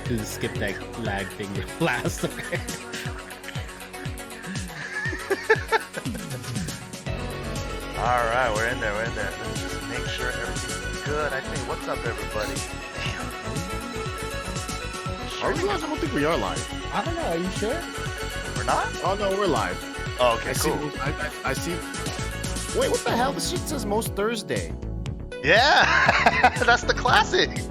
to skip that lag thing last. All right, we're in there. Let's just make sure everything's good. I think. What's up, everybody? Damn. Are we live? I don't think we are live. I don't know. Are you sure? We're not? Oh no, we're live. Oh, okay, cool. I see. Wait, what the hell? The sheet says most Thursday. Yeah, that's the classic.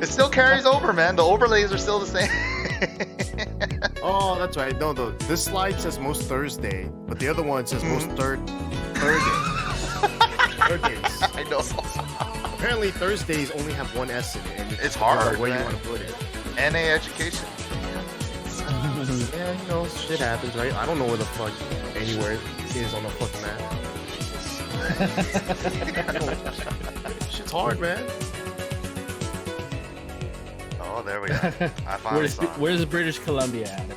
It still carries over, man. The overlays are still the same. Oh, that's right. No, this slide says most Thursday, but the other one says most Thursdays. I know. Apparently Thursdays only have one S in it, and It's hard, where man. you want to put it. NA education. Yeah, you know, shit happens, right? I don't know where the fuck anywhere is on the fucking map. Shit's hard, man. Oh, there we go. I finally saw it. Where's British Columbia at?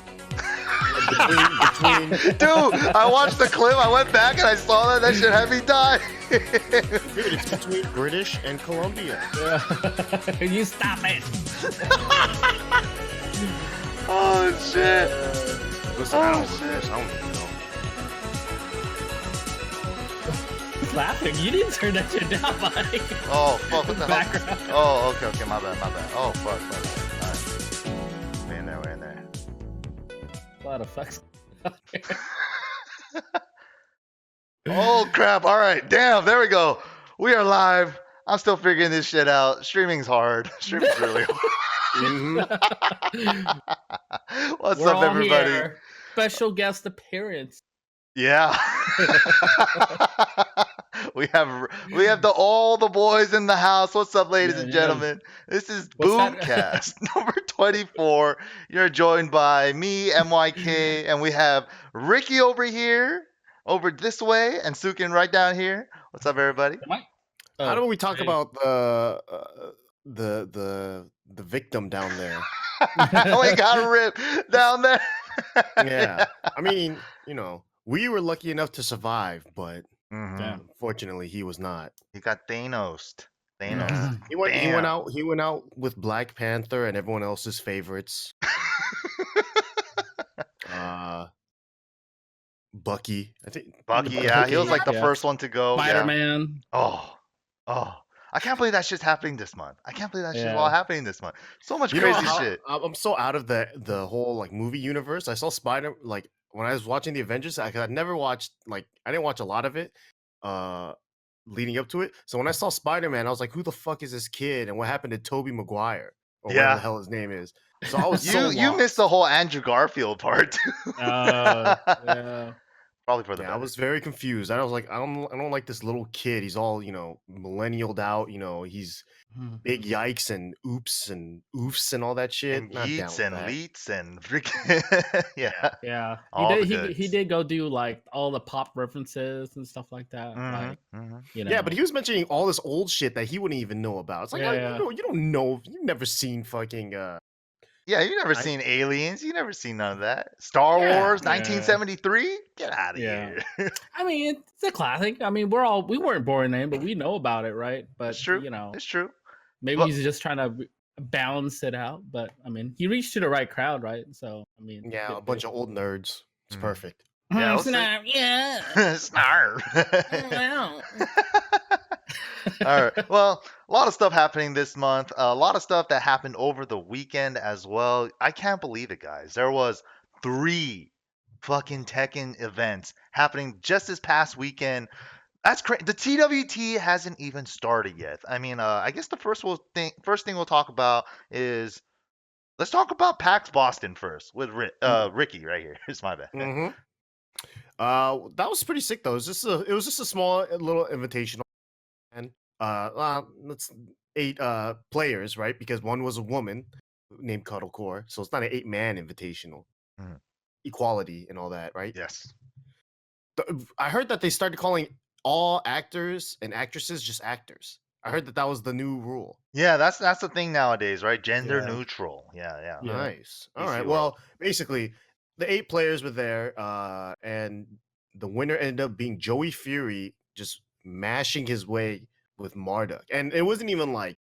Between Dude, I watched the clip. I went back and I saw that. That shit had me die. dude, it's between British and Columbia. You stop it! Oh shit! Listen, I don't even know. Laughing. You didn't turn that shit down, buddy. Oh fuck! What the hell? Background. Oh, okay, my bad. Oh fuck. Alright. We're in there. A lot of fucks. Oh crap! All right, damn. There we go. We are live. I'm still figuring this shit out. Streaming's hard. Streaming's really hard. What's We're up, all everybody? here. Special guest appearance. Yeah. we have all the boys in the house. What's up, ladies and gentlemen? This is BOOMcast number 24. You're joined by me, MYK, and we have Ricky over this way, and Suiken right down here. What's up, everybody? How do we talk about the victim down there? We got Rip down there. Yeah, I mean, you know, we were lucky enough to survive, but unfortunately, he was not. He got Thanos. He went out with Black Panther and everyone else's favorites. Bucky, I think. Bucky, yeah, he was like the first one to go. Spider-Man. Yeah. Oh, I can't believe that shit's happening this month. I can't believe that shit's all happening this month. So much crazy shit. I'm so out of the whole like movie universe. I saw like when I was watching the Avengers. I never watched I didn't watch a lot of it leading up to it. So when I saw Spider-Man, I was like, who the fuck is this kid? And what happened to Tobey Maguire? Or whatever the hell his name is. So I was you missed the whole Andrew Garfield part too. Yeah. Probably for the better. I was very confused. I was like, I don't like this little kid. He's all, you know, millennialed out. You know, he's big yikes and oops and oofs and all that shit. And yeets and leets and freaking Yeah. He did go do like all the pop references and stuff like that. You know. Yeah, but he was mentioning all this old shit that he wouldn't even know about. It's like, you don't know. You've never seen fucking yeah, you've never seen Aliens. You've never seen none of that. Star Wars, 1973. Get out of here. I mean, it's a classic. I mean, we weren't born then, but we know about it, right? But it's true. You know, it's true. Maybe he's just trying to balance it out. But I mean, he reached to the right crowd, right? So I mean, a bunch of old nerds. It's perfect. Yeah, snarf. Yeah, snarf. Wow. All right. Well, a lot of stuff happening this month. A lot of stuff that happened over the weekend as well. I can't believe it, guys. There was 3 fucking Tekken events happening just this past weekend. That's crazy. The TWT hasn't even started yet. I mean, I guess the first thing we'll talk about is let's talk about PAX Boston first with Ricky right here. It's my bad. That was pretty sick though. It was just a small little invitational. And that's 8 players, right? Because one was a woman named Cuddlecore, so it's not an 8-man invitational. Equality and all that, right? Yes. I heard that they started calling all actors and actresses just actors. I heard that was the new rule. Yeah, that's the thing nowadays, right? Gender neutral. Yeah. Nice. All right. Well, basically, the 8 players were there, and the winner ended up being Joey Fury, just mashing his way with Marduk. And it wasn't even like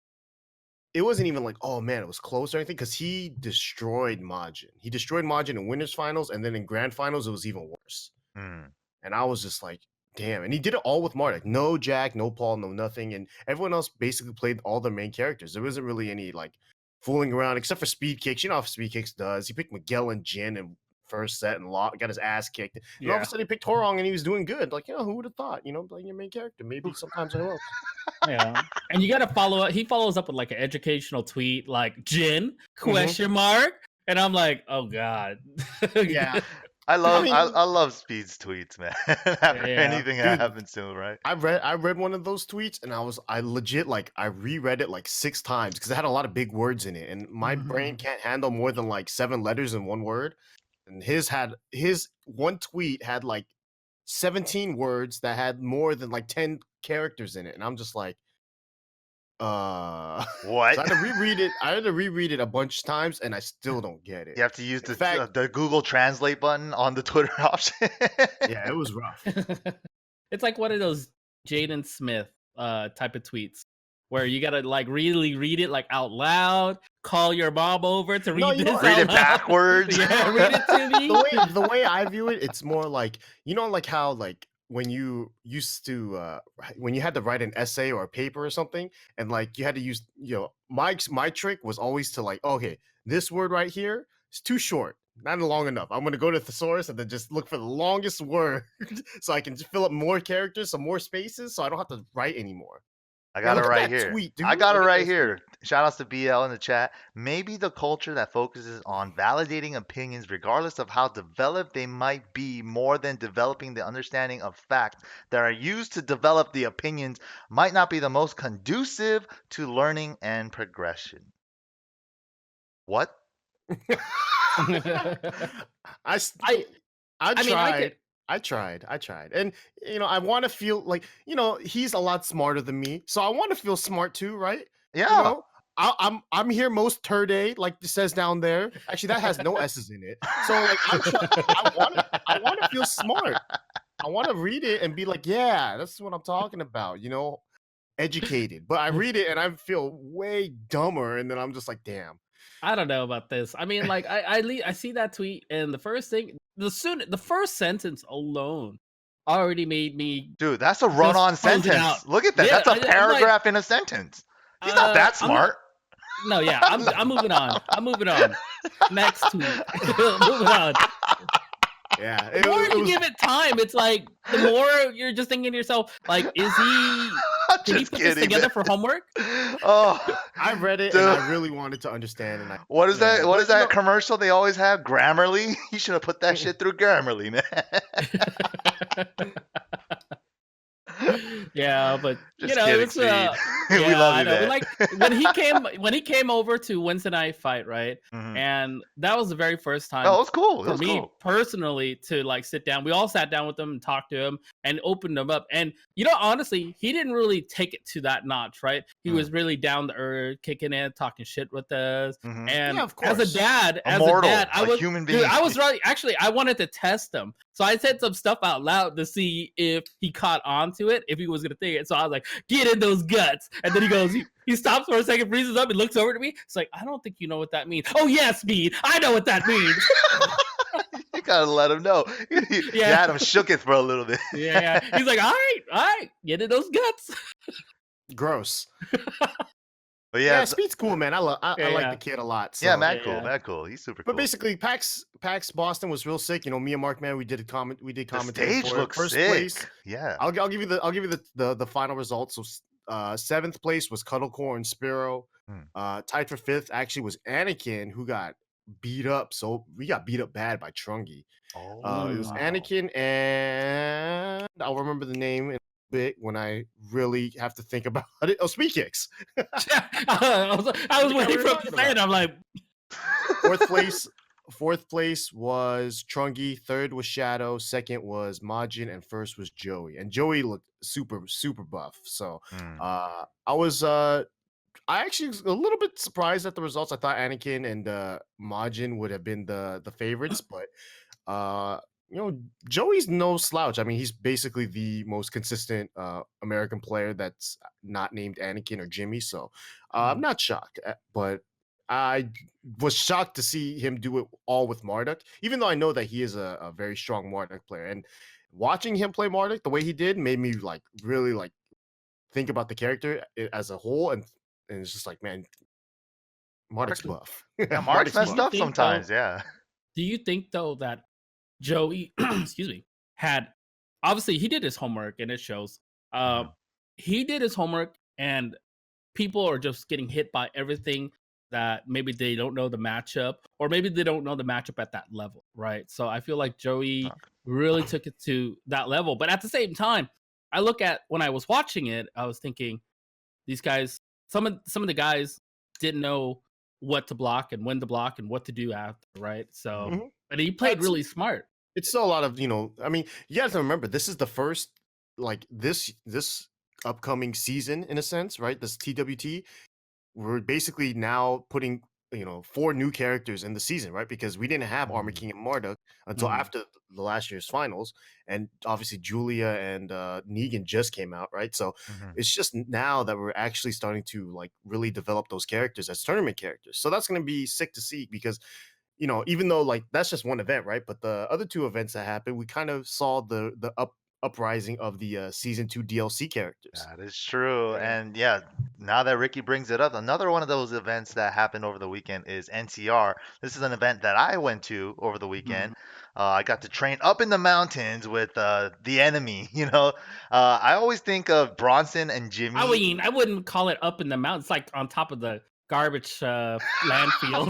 it wasn't even like, oh man, it was close or anything, because he destroyed Majin. He destroyed Majin in winners finals, and then in grand finals, it was even worse. And I was just like, damn. And he did it all with Mark. Like, no Jack, no Paul, no nothing. And everyone else basically played all the main characters. There wasn't really any like fooling around, except for Speed Kicks. You know how Speed Kicks does. He picked Miguel and Jin in first set and got his ass kicked. And all of a sudden he picked Horong and he was doing good. Like, who would have thought? Playing your main character. Maybe sometimes I will. Yeah. And you gotta follow up. He follows up with like an educational tweet, like Jin ? And I'm like, oh God. Yeah. I love Speed's tweets, man. After anything that happens to him, right? I read one of those tweets and I legit I reread it like 6 times because it had a lot of big words in it, and my brain can't handle more than like 7 letters in one word. And his one tweet had like 17 words that had more than like 10 characters in it, and I'm just like, what? So I had to reread it a bunch of times, and I still don't get it. You have to use the Google Translate button on the Twitter option. Yeah, it was rough. It's like one of those Jaden Smith type of tweets where you gotta like really read it like out loud. Call your mom over to read this. Read it backwards. Yeah, read it to me. The way I view it, it's more like, like how like when you used to when you had to write an essay or a paper or something, and like you had to use, my trick was always to like, okay, this word right here is too short, not long enough. I'm gonna go to thesaurus and then just look for the longest word so I can just fill up more characters, some more spaces, so I don't have to write anymore. I got it right here. I got it right here. Shout outs to BL in the chat. Maybe the culture that focuses on validating opinions, regardless of how developed they might be, more than developing the understanding of facts that are used to develop the opinions, might not be the most conducive to learning and progression. What? I tried. And, I want to feel like, he's a lot smarter than me. So I want to feel smart too, right? Yeah. I'm here most day, like it says down there. Actually, that has no S's in it. So like I want to feel smart. I want to read it and be like, yeah, that's what I'm talking about, educated. But I read it and I feel way dumber, and then I'm just like, damn. I don't know about this. I mean, like I see that tweet, and the first thing, the first sentence alone already made me. Dude, that's a run-on sentence. Look at that. Yeah, that's a paragraph in a sentence. He's not that smart. No, yeah, I'm moving on. Next tweet. Moving on. Yeah. The more you give it time, it's like the more you're just thinking to yourself, like, is he? Did he put this together for homework? Oh, I read it, dude, and I really wanted to understand. And what is that? What is that commercial they always have? Grammarly. You should have put that shit through Grammarly, man. Yeah, but just kidding, it's we love you, man. Like when he came over to Wednesday Night Fight, right? And that was the very first time. Oh, it was cool. For me personally to like sit down. We all sat down with him and talked to him and opened him up. And honestly, he didn't really take it to that notch, right? He was really down to earth, kicking it, talking shit with us. And of course, as a dad, I was human being. Dude, I was really I wanted to test him. So I said some stuff out loud to see if he caught on to it, if he was gonna think it. So I was like, "Get in those guts!" And then he goes, he stops for a second, freezes up, and looks over to me. It's like, I don't think you know what that means. Oh yeah, Speed, I know what that means. You gotta let him know. You had him shook it for a little bit. Yeah. He's like, all right, get in those guts. Gross. But yeah, Speed's cool, man. I like the kid a lot. So. Yeah, mad cool. He's super cool. But basically, PAX Boston was real sick. Me and Mark, man, we did commentary. The stage looks first sick. Place. Yeah. I'll give you the final results. So 7th place was Cuddlecore and Spiro. Tied for 5th actually was Anakin, who got beat up. So we got beat up bad by Trungi. It was Anakin, and I'll remember the name in a bit when I really have to think about it. Oh, Speed Kicks. I was waiting for him to say it. I'm like, 4th place was Trungi, 3rd was Shadow, 2nd was Majin, and 1st was Joey. And Joey looked super, super buff. So I actually was a little bit surprised at the results. I thought Anakin and Majin would have been the favorites, but Joey's no slouch. I mean, he's basically the most consistent American player that's not named Anakin or Jimmy. So I'm not shocked, but I was shocked to see him do it all with Marduk, even though I know that he is a very strong Marduk player. And watching him play Marduk the way he did made me like really like think about the character as a whole, and it's just like, man, Marduk's buff. Yeah, Mark's messed up think, sometimes. though, Yeah. Do you think though that Joey, excuse me, had obviously he did his homework and it shows. He did his homework and people are just getting hit by everything that maybe they don't know the matchup or maybe they don't know the matchup at that level, right? So I feel like Joey really took it to that level. But at the same time, I look at when I was watching it, I was thinking these guys, some of the guys didn't know what to block and when to block and what to do after, right? So, but he played really smart. It's still a lot of, I mean, you have to remember, this is the first, like, this upcoming season, in a sense, right? This TWT, we're basically now putting, 4 new characters in the season, right? Because we didn't have Armor King and Marduk until after the last year's finals. And obviously Julia and Negan just came out, right? So it's just now that we're actually starting to, like, really develop those characters as tournament characters. So that's going to be sick to see because, even though, like, that's just one event, right? But the other 2 events that happened, we kind of saw the uprising of the season 2 DLC characters. That is true. And yeah, now that Ricky brings it up, another one of those events that happened over the weekend is NCR. This is an event that I went to over the weekend. I got to train up in the mountains with the enemy. I always think of Bronson and Jimmy. I mean, I wouldn't call it up in the mountains. It's like on top of the garbage landfill.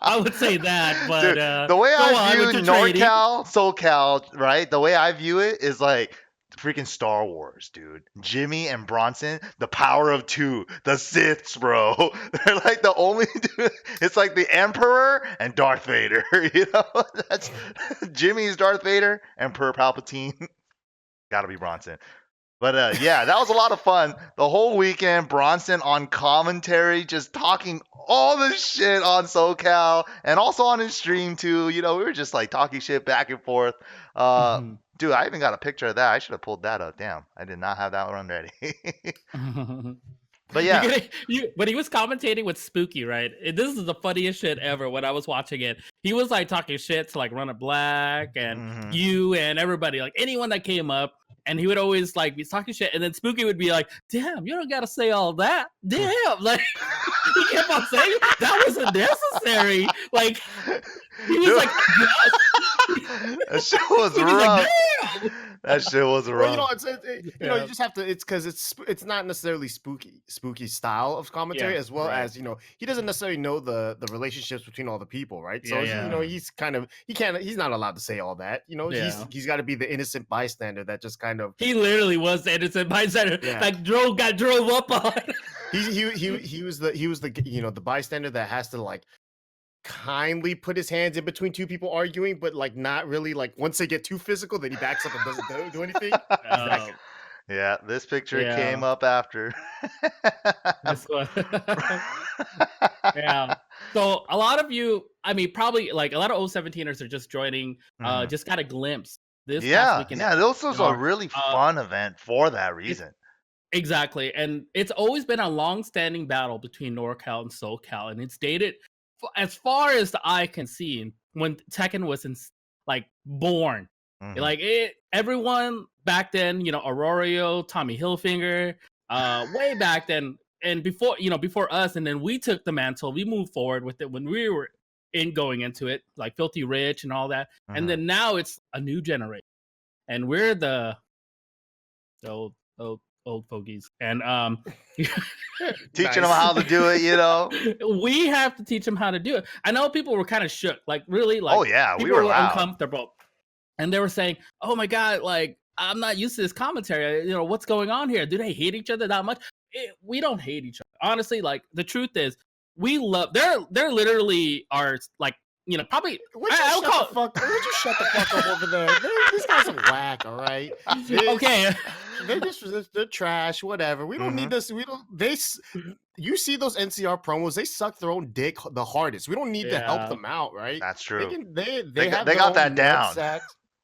I would say that, but dude, the way I view NorCal, SoCal, right? The way I view it is like freaking Star Wars, dude. Jimmy and Bronson, the power of 2, the Siths, bro. They're like the only dude. It's like the Emperor and Darth Vader. That's Jimmy's Darth Vader, Emperor Palpatine. Gotta be Bronson. But yeah, that was a lot of fun. The whole weekend, Bronson on commentary, just talking all this shit on SoCal and also on his stream too. We were just like talking shit back and forth. Dude, I even got a picture of that. I should have pulled that up. Damn, I did not have that one ready. But yeah, but he was commentating with Spooky, right? This is the funniest shit ever. When I was watching it, he was like talking shit to like Run It Black and you and everybody, like anyone that came up. And he would always like be talking shit, and then Spooky would be like, "Damn, you don't gotta say all that." Damn, like he kept on saying that wasn't necessary. Like he was like, that shit was rough. Like, that shit was rough. Well, you just have to. It's because it's not necessarily spooky style of commentary, as well as he doesn't necessarily know the relationships between all the people, right? So he's kind of he's not allowed to say all that. He's got to be the innocent bystander that just kind of. He literally was the innocent bystander. Like drove up on. He was the bystander that has to like kindly put his hands in between 2 people arguing, but like not really, like once they get too physical, then he backs up and doesn't do anything. Exactly. Yeah, this picture came up after. Yeah. So a lot of you, I mean, probably like a lot of O17ers are just joining, just got a glimpse. This past weekend. Yeah, this was a really fun event for that reason. Exactly. And it's always been a long-standing battle between NorCal and SoCal, and it's dated as far as the eye can see when Tekken was born. Like everyone back then, Aurelio, Tommy Hilfiger, way back then, and before us, and then we took the mantle, we moved forward with it when we were going into it, like Filthy Rich and all that. And then now it's a new generation, and we're the old fogies, and teaching them how to do it. We have to teach them how to do it. I know people were kind of shook, like really, like, oh yeah, we were loud. Uncomfortable, and they were saying, "Oh my god, like I'm not used to this commentary. What's going on here? Do they hate each other that much?" We don't hate each other, honestly. Like the truth is, we love. They're literally our like probably Would you I'll shut call. the fuck? Would you shut the fuck up over there? These guys are whack. All right. Okay. They're trash. Whatever. We don't need this. We don't. You see those NCR promos? They suck their own dick the hardest. We don't need to help them out, right? That's true. They got their that own down. nutsacks.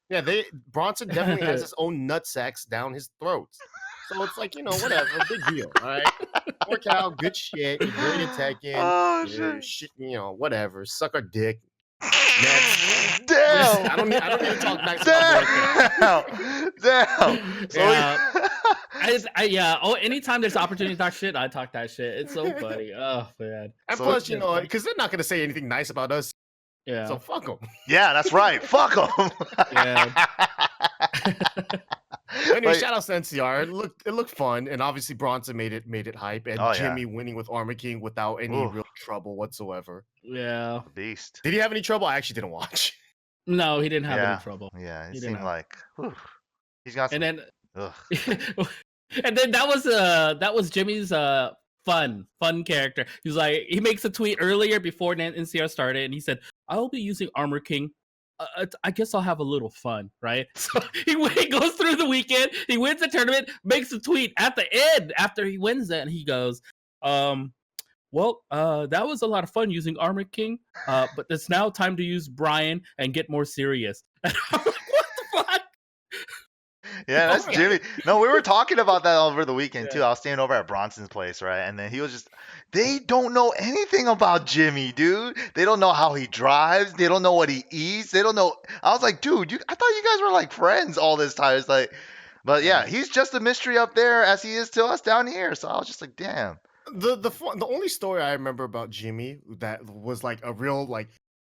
Yeah, Bronson definitely has his own nutsacks down his throats. So it's like, whatever, big deal, all right? NorCal, good shit. You're great at Tekken. Oh shit, whatever. Suck our dick. Next. Damn. I don't need to talk nice about Damn. Yeah. Anytime there's opportunity to talk shit, I talk that shit. It's so funny. Oh man. And plus, because they're not gonna say anything nice about us. Yeah. So fuck them. Yeah, that's right. Fuck them. Yeah. Anyway, shout out to NCR. It looked fun, and obviously Bronson made it hype, and Jimmy winning with Armor King without any real trouble whatsoever. Yeah. Beast. Did he have any trouble? I actually didn't watch. No, he didn't have any trouble. Yeah, it seemed like he's got some... And then and then that was Jimmy's fun character. He was like, he makes a tweet earlier before NCR started, and he said, "I'll be using Armor King. I guess I'll have a little fun, right?" So he goes through the weekend, he wins the tournament, makes a tweet at the end after he wins it, and he goes, well, that was a lot of fun using Armor King, but it's now time to use Brian and get more serious. And I'm like, what the fuck? Yeah, that's Jimmy. No, we were talking about that over the weekend too. I was staying over at Bronson's place, right? And then he was just, they don't know anything about Jimmy, dude. They don't know how he drives. They don't know what he eats. They don't know. I was like, dude, I thought you guys were like friends all this time. It's like, but yeah, he's just a mystery up there as he is to us down here. So I was just like, damn. The only story I remember about Jimmy that was like a real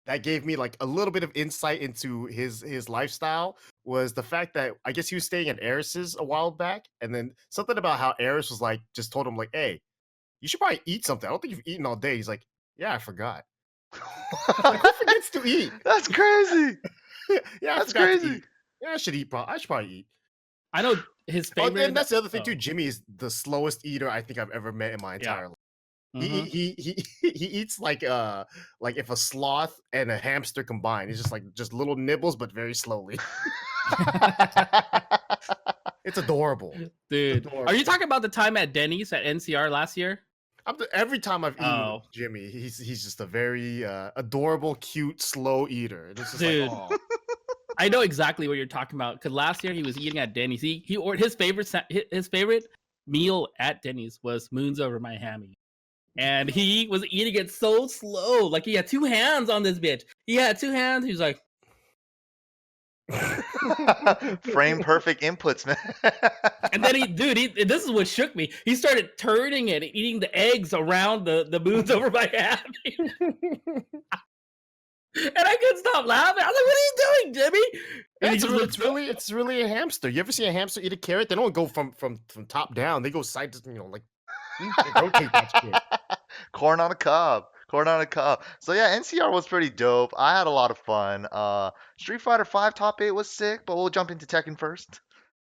that gave me like a little bit of insight into his lifestyle was the fact that I guess he was staying at Eris's a while back, and then something about how Eris was like just told him like, "Hey, you should probably eat something. I don't think you've eaten all day." He's like, "Yeah, I forgot." Like, who forgets to eat? That's crazy. Yeah, that's crazy. Yeah, I should eat. I should probably eat. I know his favorite. And that's the other thing too. Jimmy is the slowest eater I think I've ever met in my entire life. Mm-hmm. He eats like if a sloth and a hamster combined. He's just little nibbles, but very slowly. It's adorable, dude. It's adorable. Are you talking about the time at Denny's at NCR last year? Every time I've eaten with Jimmy, he's just a very adorable, cute, slow eater. It's just dude. Like, oh. I know exactly what you're talking about because last year he was eating at Denny's. He ordered his favorite meal at Denny's was moons over my hammy, and he was eating it so slow, like he had two hands on this bitch. He had two hands. He was like, frame perfect inputs, man. And then this is what shook me. He started turning it, and eating the eggs around the moons over my hammy. And I couldn't stop laughing. I was like, "What are you doing, Jimmy?" It's really a hamster. You ever see a hamster eat a carrot? They don't go from top down. They go side to like they rotate that shit. Corn on a cob. So yeah, NCR was pretty dope. I had a lot of fun. Street Fighter 5 top 8 was sick, but we'll jump into Tekken first.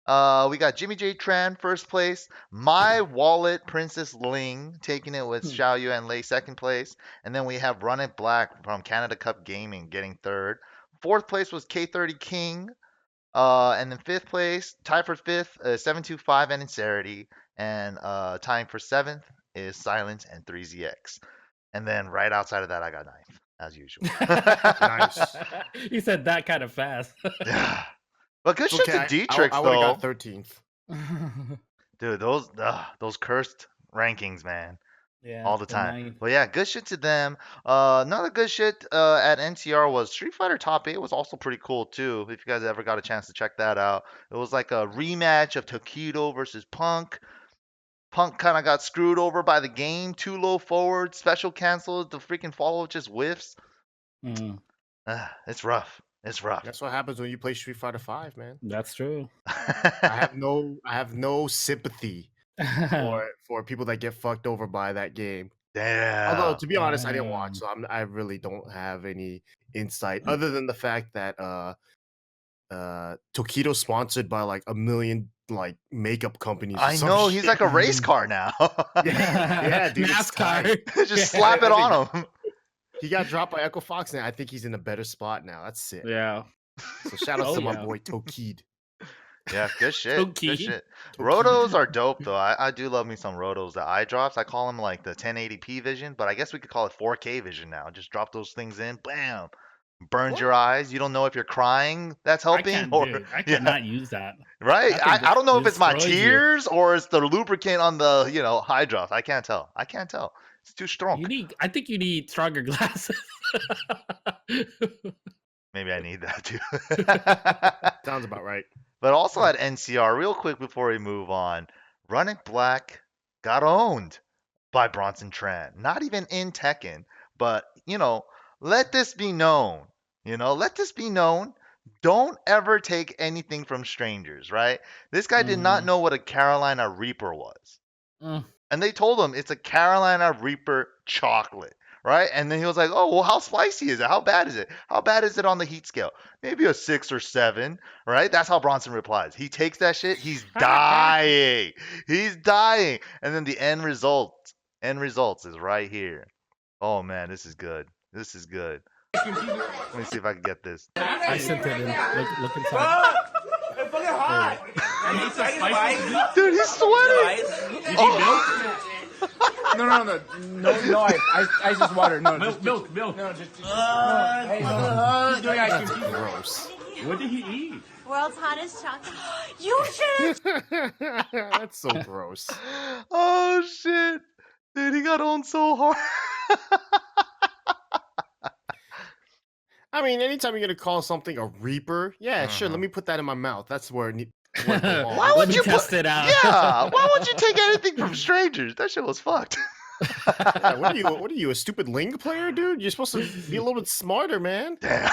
We got Jimmy J Tran first place, My Wallet Princess Ling taking it with Xiao Yu and Lei second place, and then we have Run It Black from Canada Cup Gaming getting third. Fourth place was K30 King, and then fifth place, tied for fifth, 725 and Incerity, and tying for seventh is Silence and 3ZX. And then right outside of that, I got ninth, as usual. Nice. You said that kind of fast. Yeah. But good shit to Dietrich, I would have got 13th. Dude, those cursed rankings, man. Yeah, all the time. But yeah, good shit to them. Another good shit at NCR was Street Fighter Top 8 was also pretty cool too. If you guys ever got a chance to check that out, it was like a rematch of Tokido versus Punk. Punk kind of got screwed over by the game. Too low forward, special canceled. The freaking follow just whiffs. It's rough. It's rough. That's what happens when you play Street Fighter 5, man. That's true. I have no sympathy for people that get fucked over by that game. Damn. Although to be honest, I didn't watch, so I really don't have any insight other than the fact that Tokido's sponsored by like a million like makeup companies. I know he's like a race car now. Yeah, dude. NASCAR. Just slap it on him. he got dropped by Echo Fox, and I think he's in a better spot now. That's sick. Yeah. So shout out to my yeah. boy Tokid. Yeah, good shit. Toki. Good shit. Tokid. Rotos are dope though. I do love me some rotos. The eye drops, I call them like the 1080p vision, but I guess we could call it 4K vision now. Just drop those things in, bam, burns your eyes. You don't know if you're crying. That's I helping, can't or do. I yeah, cannot use that. right. That thing I don't know if it's my destroys you. tears or it's the lubricant on the eye drops. I can't tell. It's too strong. I think you need stronger glasses. Maybe I need that too. Sounds about right. But also at NCR, real quick before we move on, Running Black got owned by Bronson Tran. Not even in Tekken, but let this be known. Let this be known. Don't ever take anything from strangers, right? This guy did not know what a Carolina Reaper was. Mm. And they told him it's a Carolina Reaper chocolate, right? And then he was like, oh, well, how spicy is it? How bad is it? How bad is it on the heat scale? Maybe a 6 or 7, right? That's how Bronson replies. He takes that shit. He's dying. He's dying. And then the end results is right here. Oh, man, this is good. This is good. Let me see if I can get this. I sent it in. Look inside. It's fucking hot. Dude, he's sweating. Oh. No, I just water. No, milk. Milk. No, just hey, no. He's doing ice cream. Gross. What did he eat? World's hottest chocolate. You should. That's so gross. Oh, shit. Dude, he got owned so hard. I mean, anytime you're gonna call something a Reaper, yeah, sure. Let me put that in my mouth. That's where it belongs. Why would Let me you test it out? Yeah, why would you take anything from strangers? That shit was fucked. Yeah, what are you, a stupid Ling player, dude? You're supposed to be a little bit smarter, man. Damn.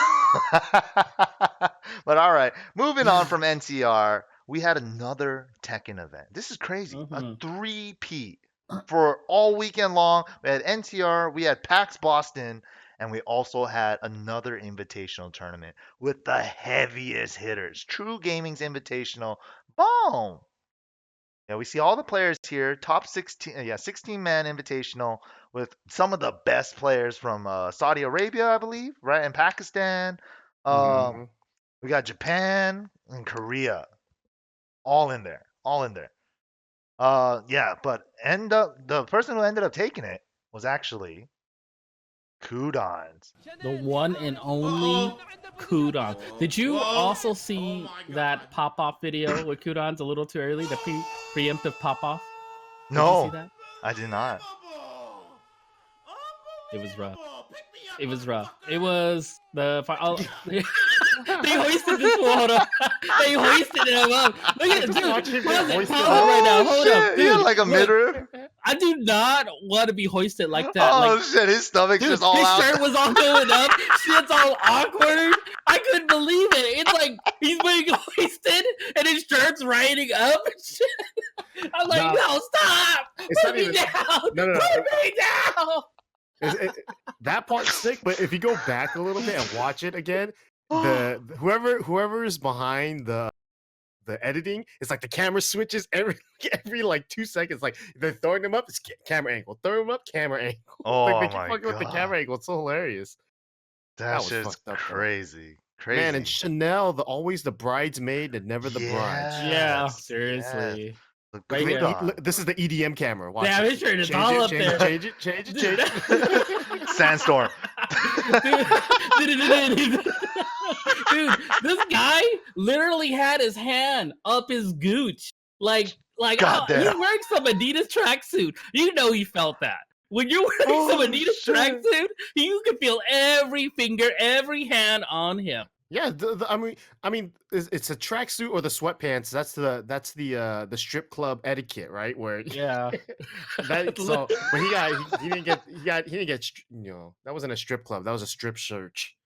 But all right, moving on from NCR, we had another Tekken event. This is crazy. A 3-peat for all weekend long. We had NCR, we had PAX Boston, and we also had another invitational tournament with the heaviest hitters. True Gaming's Invitational. Boom. Yeah, we see all the players here. Top 16, 16-man invitational with some of the best players from Saudi Arabia, I believe, right? And Pakistan. We got Japan and Korea. All in there. Yeah, but the person who ended up taking it was actually Kudons. The one and only Kudon. Did you also see that pop-off video with Kudons a little too early? The preemptive pop-off? No, Did you see that? I did not. It was rough. It was the they hoisted this water. They hoisted him up. Look at it, dude. Pause it right now. Hold up, dude. Yeah, like a midriff. I do not want to be hoisted like that. Oh like, shit, his stomach's dude, just all his out. shirt was all going up. Shit's all awkward. I couldn't believe it. It's like he's being hoisted and his shirt's riding up and shit. I'm like, no, stop. Put me down. No. Put me down. That part's sick, but if you go back a little bit and watch it again, whoever is behind the editing, it's like the camera switches every like 2 seconds. Like they're throwing them up, it's camera angle. Throw them up, camera angle. Oh like they keep my fucking with the God. camera angle. It's so hilarious. That was shit's fucked up, crazy. Man, and Chanel, always the bridesmaid and never the bride. Yeah, Yes, seriously. yes. The Right here. Kudon. This is the EDM camera. Watch Damn, it. his shirt is Change all it, up change there. it, change it. Sandstorm. Dude, this guy literally had his hand up his gooch. Like he's Goddamn. wearing some Adidas tracksuit. You know he felt that. When you're wearing some Adidas tracksuit, you can feel every finger, every hand on him. Yeah, I mean, it's a tracksuit or the sweatpants. That's the strip club etiquette, right? Where Yeah, but he didn't get that wasn't a strip club. That was a strip search.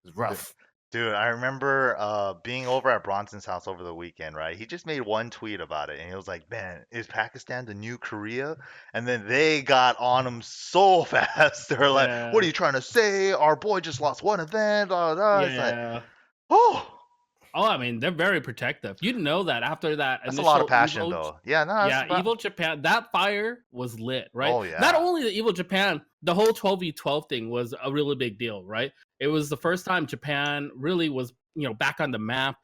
It was rough. Dude, I remember being over at Bronson's house over the weekend, right? He just made one tweet about it, and he was like, man, is Pakistan the new Korea? And then they got on him so fast. They're like, what are you trying to say? Our boy just lost one event. Blah, blah. It's like, oh, Oh, I mean, they're very protective. You know that after that That's a initial lot of passion, Evo, though. Yeah, no, that's yeah, Evil Japan, that fire was lit, right? Oh, Not yeah. only the Evil Japan, the whole 12v12 thing was a really big deal, right? It was the first time Japan really was, back on the map,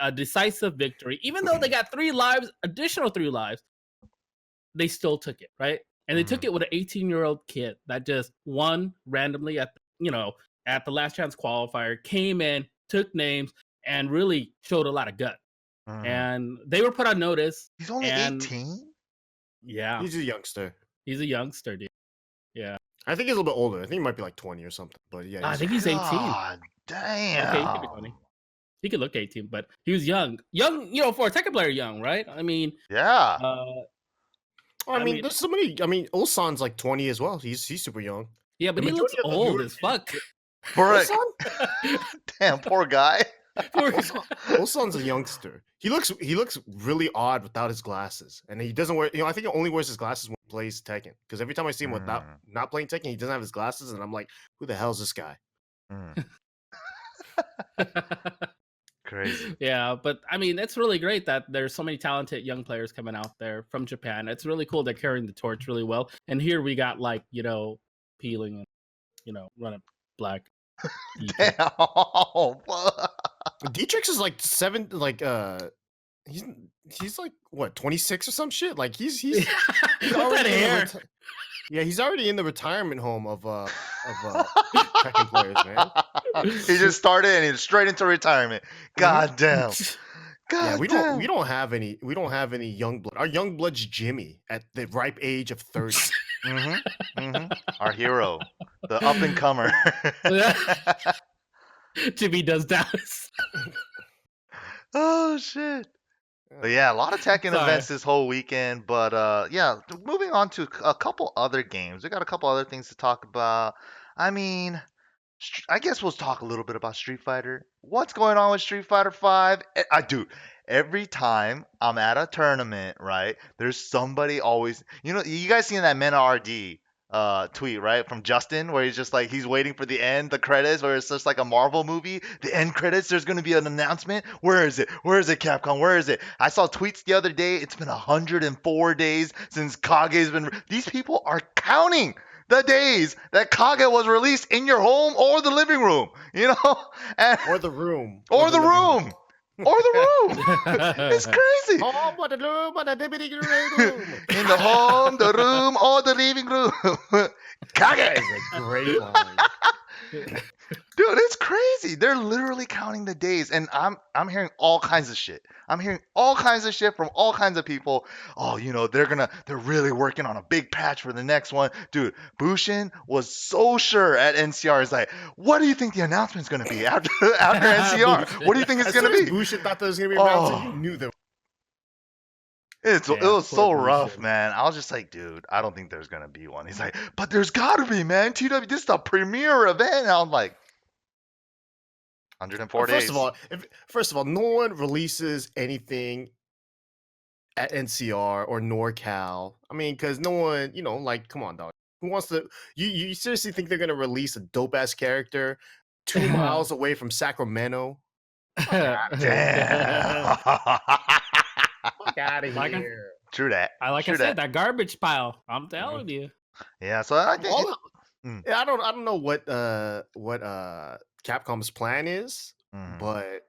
a decisive victory. Even though they got 3 lives, additional 3 lives, they still took it, right? And they took it with an 18-year-old kid that just won randomly at the last chance qualifier, came in, took names, and really showed a lot of gut. And they were put on notice. He's only and 18? Yeah, He's a youngster. he's a youngster, dude. Yeah, I think he's a little bit older. I think he might be like 20 or something. But yeah, I think he's 18. God Okay, he could be damn. 20. He could look 18, but he was young. Young, for a Tekken player, young, right? I mean, Yeah. I mean, there's so many. I mean, Ulsan's like 20 as well. He's super young. yeah, but The he looks majority of the old Euro- as fuck. Brick. Ulsan? Damn, poor guy. Ulsan's a youngster. He looks really odd without his glasses, and he doesn't wear. I think he only wears his glasses when he plays Tekken. Because every time I see him without not playing Tekken, he doesn't have his glasses, and I'm like, who the hell's this guy? Crazy. Yeah, but I mean, it's really great that there's so many talented young players coming out there from Japan. It's really cool. They're carrying the torch really well. And here we got Peeling and running black. Damn. Dietrich is like he's like what 26 or some shit. Like he's With that hair. Yeah, he's already in the retirement home of Tekken players, man. He just started and he's straight into retirement. God damn. Yeah, God we damn. don't have any young blood. Our young blood's Jimmy at the ripe age of 30. Our hero, the up and comer. Jimmy does Dallas. Oh shit. But yeah, a lot of Tekken events this whole weekend. But yeah, moving on to a couple other games. We got a couple other things to talk about. I mean, I guess we'll talk a little bit about Street Fighter. What's going on with Street Fighter 5? I do. Every time I'm at a tournament, right? There's somebody always. You guys seen that Mena RD tweet, right? From Justin, where he's just like he's waiting for the end, the credits, where it's just like a Marvel movie. The end credits, there's gonna be an announcement. Where is it? Where is it, Capcom? Where is it? I saw tweets the other day. It's been 104 days since Kage's been. These people are counting the days that Kage was released in your home or the living room, and, Or the room. or the room. Or the room. It's crazy. Home or the room or the living room. In the home, the room, or the living room. Kage. That is a great line. Dude, it's crazy. They're literally counting the days, and I'm hearing all kinds of shit. I'm hearing all kinds of shit from all kinds of people. Oh, they're really working on a big patch for the next one. Dude, Bushin was so sure at NCR. He's like, what do you think the announcement's gonna be after NCR? What do you think it's As gonna soon as be? Bushin thought that was gonna be announced, you knew that. It Yeah, was so poor rough, Bushin. man. I was just like, dude, I don't think there's gonna be one. He's like, but there's gotta be, man. TW, this is the premiere event. And I'm like, 104 days. First of all, no one releases anything at NCR or NorCal. I mean, because no one, like, come on, dog. Who wants to? You seriously think they're gonna release a dope ass character 2 miles away from Sacramento? Damn. Fuck out of Like here. True that. I True said, that garbage pile. I'm telling you. Yeah, so I think Yeah, I don't know what Capcom's plan is, but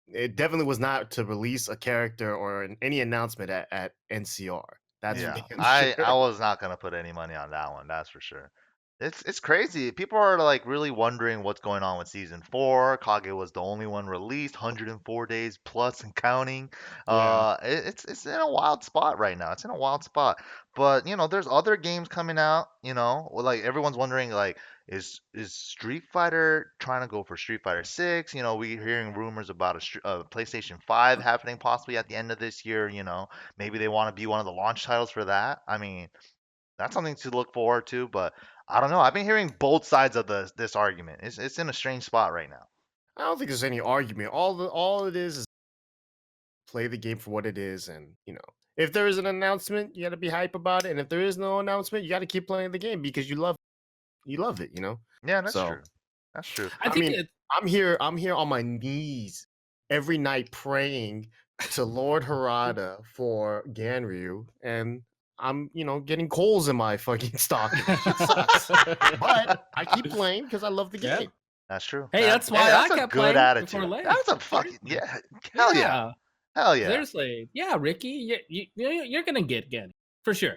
it definitely was not to release a character or any announcement at NCR. That's yeah, for damn I sure. was not gonna put any money on that one. That's for sure. It's crazy. People are like really wondering what's going on with season 4. Kage was the only one released, 104 days plus and counting. Yeah. It's in a wild spot right now. It's in a wild spot. But there's other games coming out. Like everyone's wondering like is Street Fighter trying to go for Street Fighter 6? We're hearing rumors about a PlayStation 5 happening possibly at the end of this year. Maybe they want to be one of the launch titles for that. I mean, that's something to look forward to, but I don't know. I've been hearing both sides of this argument. It's in a strange spot right now. I don't think there's any argument. All it is play the game for what it is, and if there is an announcement, you got to be hype about it, and if there is no announcement, you got to keep playing the game because you love it. Yeah, that's So, true. That's true. I I think mean, I'm here on my knees every night praying to Lord Harada for Ganryu, and I'm, getting coals in my fucking stocking. Shit sucks. But I keep playing because I love the Yeah. game. That's true. Hey, that's why that's I a kept good playing attitude. before late. That's a fucking hell yeah, hell yeah. Seriously, yeah, Ricky, you're gonna get for sure.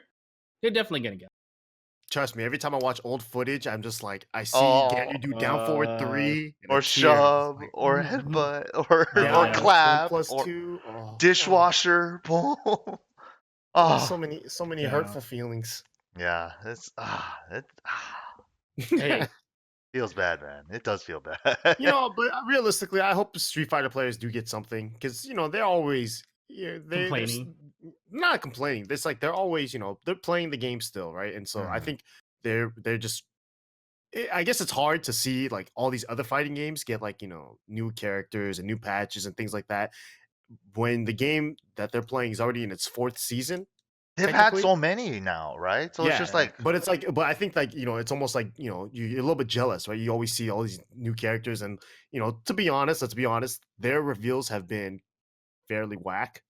You're definitely gonna get. Trust me, every time I watch old footage, I'm just like, I see Oh, Ganryu do down forward 3 and or a tear. shove, Like, or headbutt, or yeah, clap, 1+2. or dishwasher. Boom. So many hurtful feelings. Yeah, Hey, feels bad, man. It does feel bad. But realistically, I hope Street Fighter players do get something because they're always complaining. Not complaining. It's like they're always they're playing the game still, right? And so I think they're just. I guess it's hard to see like all these other fighting games get like new characters and new patches and things like that when the game that they're playing is already in its 4th season. They've had so many now, right? So it's just like, but I think like it's almost like you're a little bit jealous, right? You always see all these new characters, and let's be honest, their reveals have been fairly whack.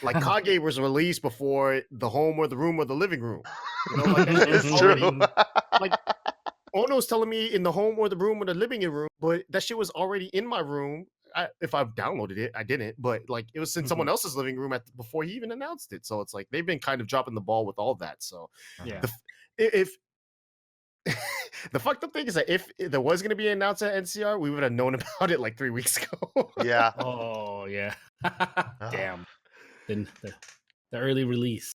Like Kage was released before the home or the room or the living room. Like it's true. Like Ono's telling me in the home or the room or the living room, but that shit was already in my room. If I've downloaded it, I didn't, but like it was in someone else's living room before he even announced it. So it's like they've been kind of dropping the ball with all that. So yeah, if the fucked up thing is that if there was going to be an announcement at NCR, we would have known about it like 3 weeks ago. Yeah. Oh yeah. Damn. Then the early release.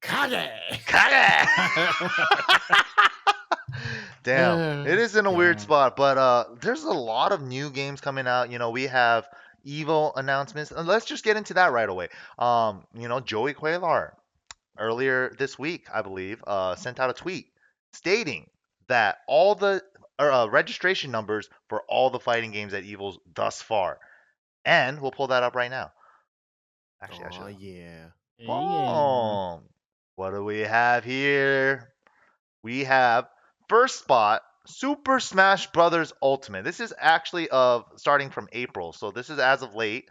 Kage. Damn, it is in a weird spot, but there's a lot of new games coming out. We have Evo announcements, and let's just get into that right away. Joey Quaylar earlier this week, I believe, sent out a tweet stating that all the registration numbers for all the fighting games at Evo's thus far, and we'll pull that up right now. Actually, I should. Yeah. Boom. What do we have here? We have first spot, Super Smash Brothers Ultimate. This is actually starting from April, so this is as of late.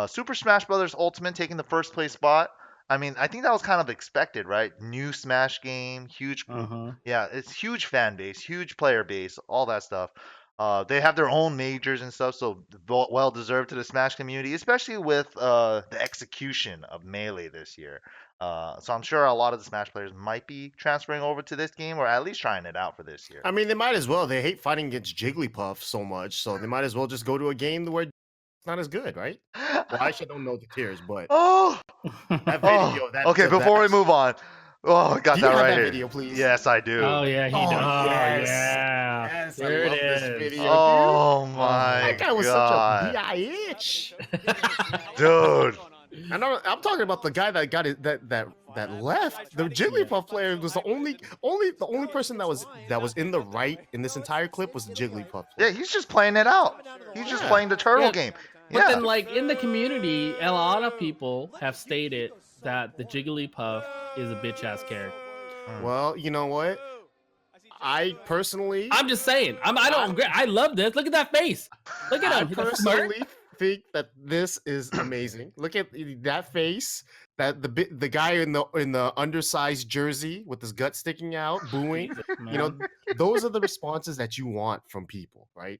Super Smash Brothers Ultimate taking the first place spot. I mean, I think that was kind of expected, right? New Smash game, huge, yeah, it's huge fan base, huge player base, all that stuff. They have their own majors and stuff, so well deserved to the Smash community, especially with the execution of Melee this year. So I'm sure a lot of the Smash players might be transferring over to this game, or at least trying it out for this year. I mean, they might as well. They hate fighting against Jigglypuff so much, so they might as well just go to a game where it's not as good, right? Well, I actually don't know the tiers, but that video. Okay, before we move on. Oh, I got do that you have right that here. video, please? Yes, I do. Oh yeah, he does. Yes. Yeah. Yes, There I love it this is. video, Oh dude. my That guy was god, such a bitch. dude. I'm talking about the guy that got it that left. The Jigglypuff player was the only person that was in the right in this entire clip was the Jigglypuff player. Yeah, he's just playing it out. He's just playing the turtle game. But then, like in the community, a lot of people have stated that the Jigglypuff is a bitch ass character. Well, you know what? I personally, I'm just saying. I don't agree. I love this. Look at that face. Look at him. I personally think that this is amazing. Look at that face. That the guy in the undersized jersey with his gut sticking out, booing. Those are the responses that you want from people, right?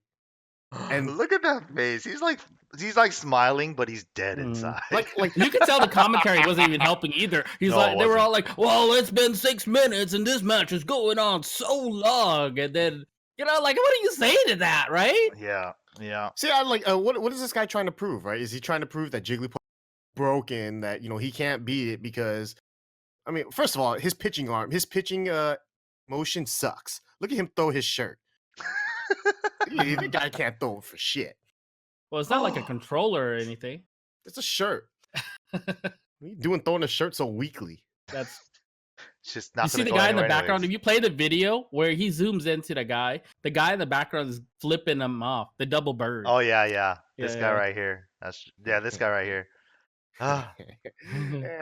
And look at that face. He's like smiling, but he's dead inside. Like you could tell the commentary wasn't even helping either. He's they were all like, "Well, it's been 6 minutes and this match is going on so long," and then like, what do you say to that, right? Yeah. See, I like what is this guy trying to prove, right? Is he trying to prove that Jigglypuff is broken, that he can't beat it because, I mean, first of all, his pitching motion sucks. Look at him throw his shirt. The guy can't throw it for shit. Well, it's not like a controller or anything. It's a shirt. What are you doing throwing a shirt so weakly? That's it's just not. You see the guy in the background. If you play the video where he zooms into the guy in the background is flipping him off. The double bird. Oh yeah. This guy right here. This guy right here.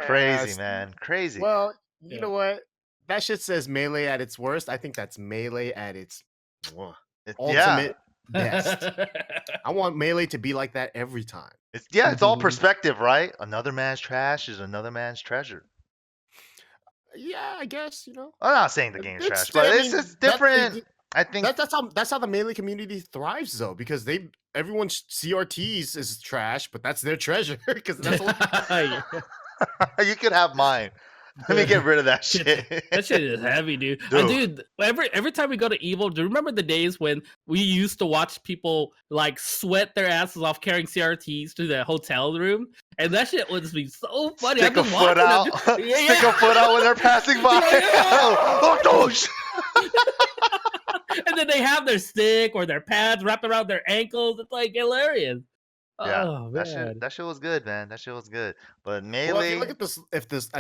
Crazy, man. Crazy. Well, you know what? That shit says Melee at its worst. I think that's Melee at its ultimate best. I want Melee to be like that every time. It's all perspective, right? Another man's trash is another man's treasure. Yeah, I guess, you know. I'm not saying the game's trash, but I it's mean, just different. I think that's how the Melee community thrives though, because everyone's CRTs is trash, but that's their treasure because that's you could have mine. Let me get rid of that shit. That shit is heavy, dude. Dude, every time we go to Evo, do you remember the days when we used to watch people like sweat their asses off carrying CRTs to the hotel room? And that shit would be so funny. Stick a foot out. Stick a foot out when they're passing by. And then they have their stick or their pads wrapped around their ankles. It's like hilarious. Yeah, Oh, man. that shit was good, man. That shit was good. But Melee. Well, if you look at this list,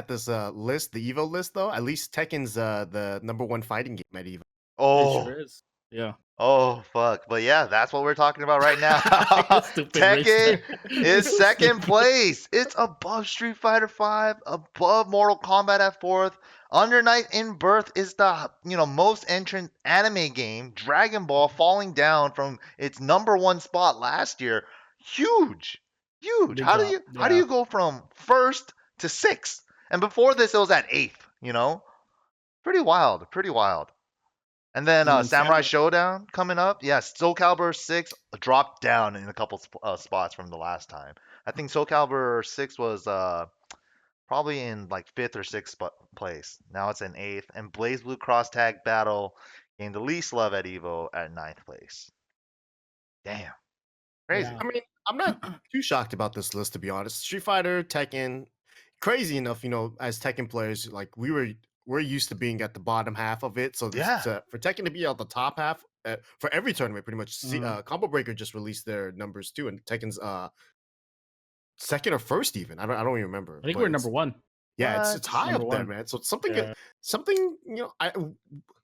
the Evo list though, at least Tekken's the #1 fighting game at Evo. Oh, it sure is. Yeah. Oh fuck! But yeah, that's what we're talking about right now. Tekken is second place. It's above Street Fighter V, above Mortal Kombat at fourth. Under Night in Birth is the most entrant anime game. Dragon Ball falling down from its #1 spot last year. Huge. Big How drop, do you go from first to sixth? And before this, it was at eighth. Pretty wild. And then Samurai Showdown coming up. Yes, Soul Calibur 6 dropped down in a couple spots from the last time. I think Soul Calibur 6 was probably in like 5th or 6th place. Now it's in 8th. And Blaze Blue Cross Tag Battle gained the least love at Evo at 9th place. Damn. Crazy. Yeah. I mean, I'm not too shocked about this list, to be honest. Street Fighter, Tekken, crazy enough, as Tekken players, like we're used to being at the bottom half of it. So for Tekken to be at the top half for every tournament, pretty much. Combo Breaker just released their numbers too, and Tekken's second or first even. I don't even remember. I think we're #1. Yeah, it's high up there, #1. man. So something.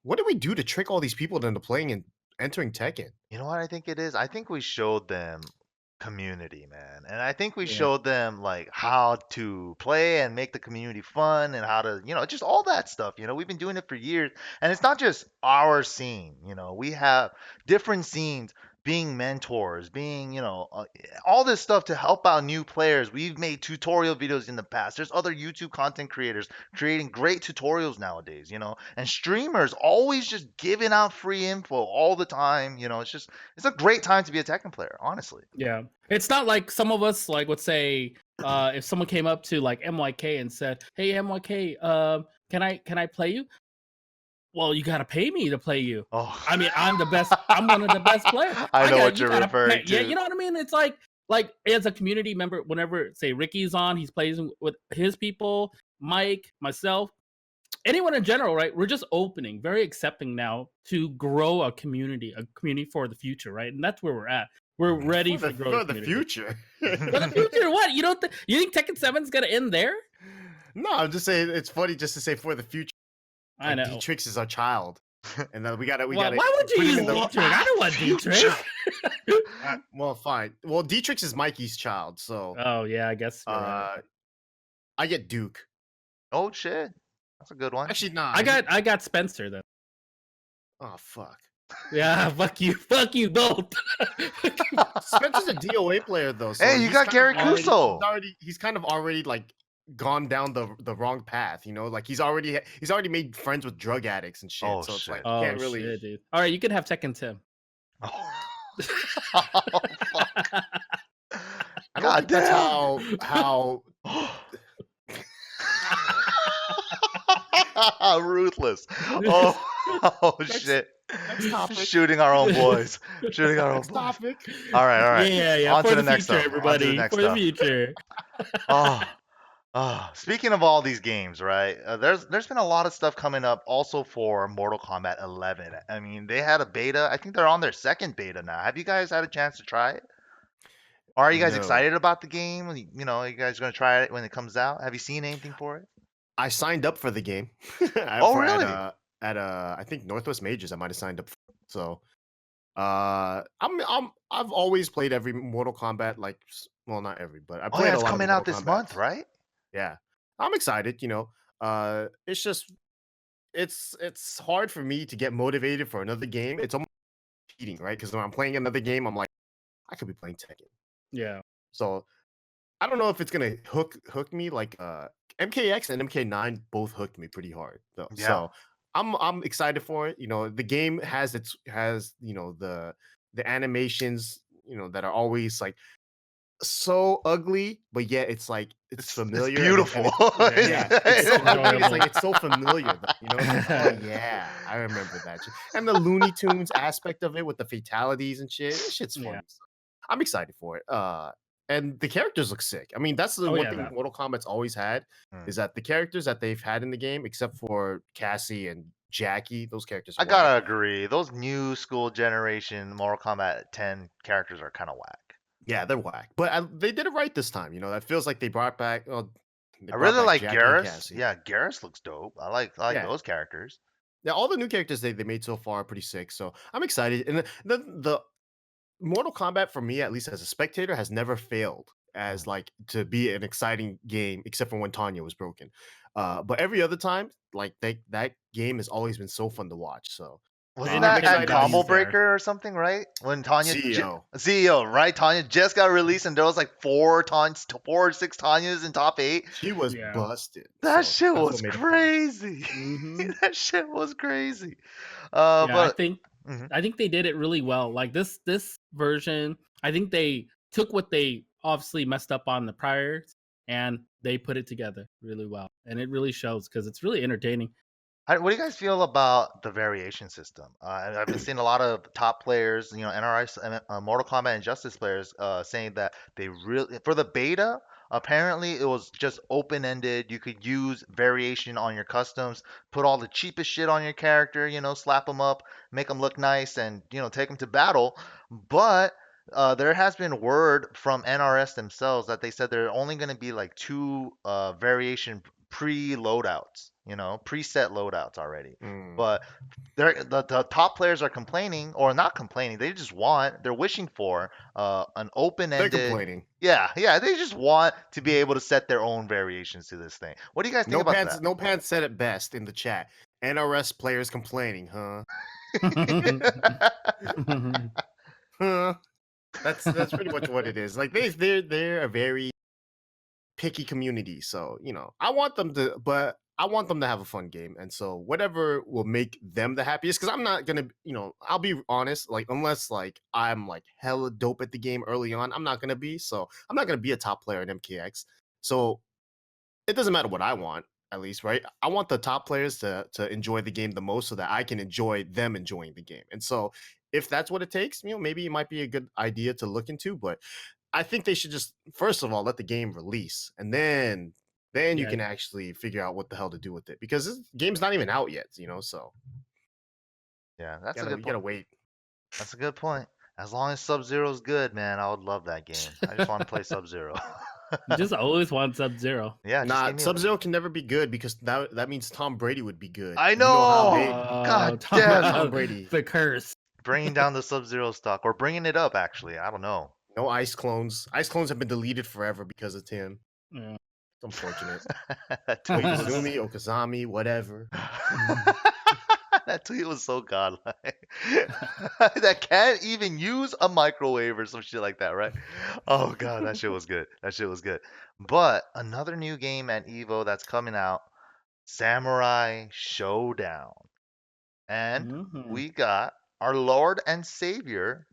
What did we do to trick all these people into playing and entering Tekken? You know what I think it is? I think we showed them community, man. And I think we showed them like how to play and make the community fun and how to, just all that stuff. We've been doing it for years. And it's not just our scene, we have different scenes being mentors, being, all this stuff to help out new players. We've made tutorial videos in the past. There's other YouTube content creators creating great tutorials nowadays, and streamers always just giving out free info all the time. It's a great time to be a Tekken player, honestly. Yeah. It's not like some of us like would say, if someone came up to like MYK and said, "Hey MYK, can I play you?" Well, you gotta pay me to play you. Oh, I mean, I'm the best. I'm one of the best players. I know what you're referring to. Yeah, you know what I mean. It's like as a community member, whenever say Ricky's on, he's plays with his people, Mike, myself, anyone in general, right? We're just opening, very accepting now to grow a community for the future, right? And that's where we're at. We're ready for the future. For the future, what? You think Tekken 7's gonna end there? No, I'm just saying it's funny just to say for the future. I know. D-Trix is our child, and then we gotta. Why would you use D-Trix? I don't want D-Trix. Well, fine. Well, D-Trix is Mikey's child, so. Oh yeah, I guess. Right. I get Duke. Oh shit, that's a good one. Actually, nah. I got Spencer then. Oh fuck. Yeah, fuck you both. Spencer's a DOA player though. So hey, you got Gary Kuso. He's kind of already like gone down the wrong path, like he's already made friends with drug addicts and shit. Oh, so it's shit. like you can't really. Shit, dude. All right, you can have Tekken Tim. Oh, I don't think that's how ruthless. Oh shit. Next topic. Shooting our own boys. Next topic. All right. Yeah. On for to the the next future, stuff. everybody. On to the next For stuff. the future. Speaking of all these games, right? There's been a lot of stuff coming up also for Mortal Kombat 11. I mean, they had a beta. I think they're on their second beta now. Have you guys had a chance to try it? Or are you guys excited about the game? Are you guys going to try it when it comes out? Have you seen anything for it? I signed up for the game. Really? At I think Northwest Majors, I might have signed up. So, I've always played every Mortal Kombat. Not every, but I played a lot. It's coming out this month, right? Yeah, I'm excited. It's just it's hard for me to get motivated for another game. It's almost competing, right? Because when I'm playing another game, I'm like, I could be playing Tekken. Yeah. So I don't know if it's gonna hook me like MKX and MK9 both hooked me pretty hard though. Yeah. So I'm excited for it. You know, the game has the animations, that are always like so ugly, but yet it's like it's familiar. It's beautiful. It's so ugly. It's enjoyable. like it's so familiar. It's like, oh yeah, I remember that shit. And the Looney Tunes aspect of it with the fatalities and shit. This shit's fun. Yeah. I'm excited for it. And the characters look sick. I mean, that's the one thing that. Mortal Kombat's always had is that the characters that they've had in the game, except for Cassie and Jackie, those characters. I gotta agree. Those new school generation Mortal Kombat 10 characters are kind of whack. Yeah, they're whack, but they did it right this time. That feels like they brought back. I really like Jackie and Garrus. Cassie. Yeah, Garrus looks dope. I like Yeah. those characters. Yeah, all the new characters they made so far are pretty sick. So I'm excited. And the Mortal Kombat for me, at least as a spectator, has never failed as like to be an exciting game, except for when Tanya was broken. But every other time, like that game has always been so fun to watch. So Wasn't I'm that excited at to Combo use there. Breaker or something, right? When Tanya CEO. CEO, right? Tanya just got released, and there was like 4 or 6 Tanyas in top 8. She was Yeah. busted. That So shit that's what was made it fun. crazy. Mhm. That shit was crazy. Yeah, But I think they did it really well. Like this version, I think they took what they obviously messed up on the prior and they put it together really well. And it really shows because it's really entertaining. what do you guys feel about the variation system? I've been seeing a lot of top players, NRS, Mortal Kombat and Justice players, saying that they really, for the beta, apparently it was just open-ended. You could use variation on your customs, put all the cheapest shit on your character, slap them up, make them look nice, and take them to battle. But there has been word from NRS themselves that they said there are only going to be like 2 variation pre-loadouts, preset loadouts already. But the top players are complaining, or not complaining. They're wishing for an They're open-ended. complaining. Yeah, they just want to be able to set their own variations to this thing. What do you guys think about that? No Pants said it best in the chat. NRS players complaining, huh? Huh? That's pretty much what it is. Like they're a very picky community. So, I want them to have a fun game. And so whatever will make them the happiest, because I'm not gonna, I'll be honest, like unless like I'm like hella dope at the game early on, I'm not gonna be. So I'm not gonna be a top player in MKX. So it doesn't matter what I want, at least, right? I want the top players to enjoy the game the most so that I can enjoy them enjoying the game. And so if that's what it takes, maybe it might be a good idea to look into, but I think they should just first of all let the game release, and then you can actually figure out what the hell to do with it, because this game's not even out yet, so Yeah, that's a you good gotta point. wait. That's a good point. As long as Sub-Zero's good, man, I would love that game. I just want to play Sub-Zero. You just always want Sub-Zero. Yeah, just give me Sub-Zero can never be good because that means Tom Brady would be good. I You know. how God Tom- damn. Tom Brady. The curse. Bringing down the Sub-Zero stock, or bringing it up, actually. I don't know. No Ice Clones. Ice Clones have been deleted forever because of him. Yeah. It's unfortunate. That tweet was Koizumi, Okazami, whatever. that tweet was so godlike. That can't even use a microwave or some shit like that, right? Oh god, that shit was good. That shit was good. But another new game at Evo that's coming out, Samurai Showdown. And Mhm. we got our Lord and Savior,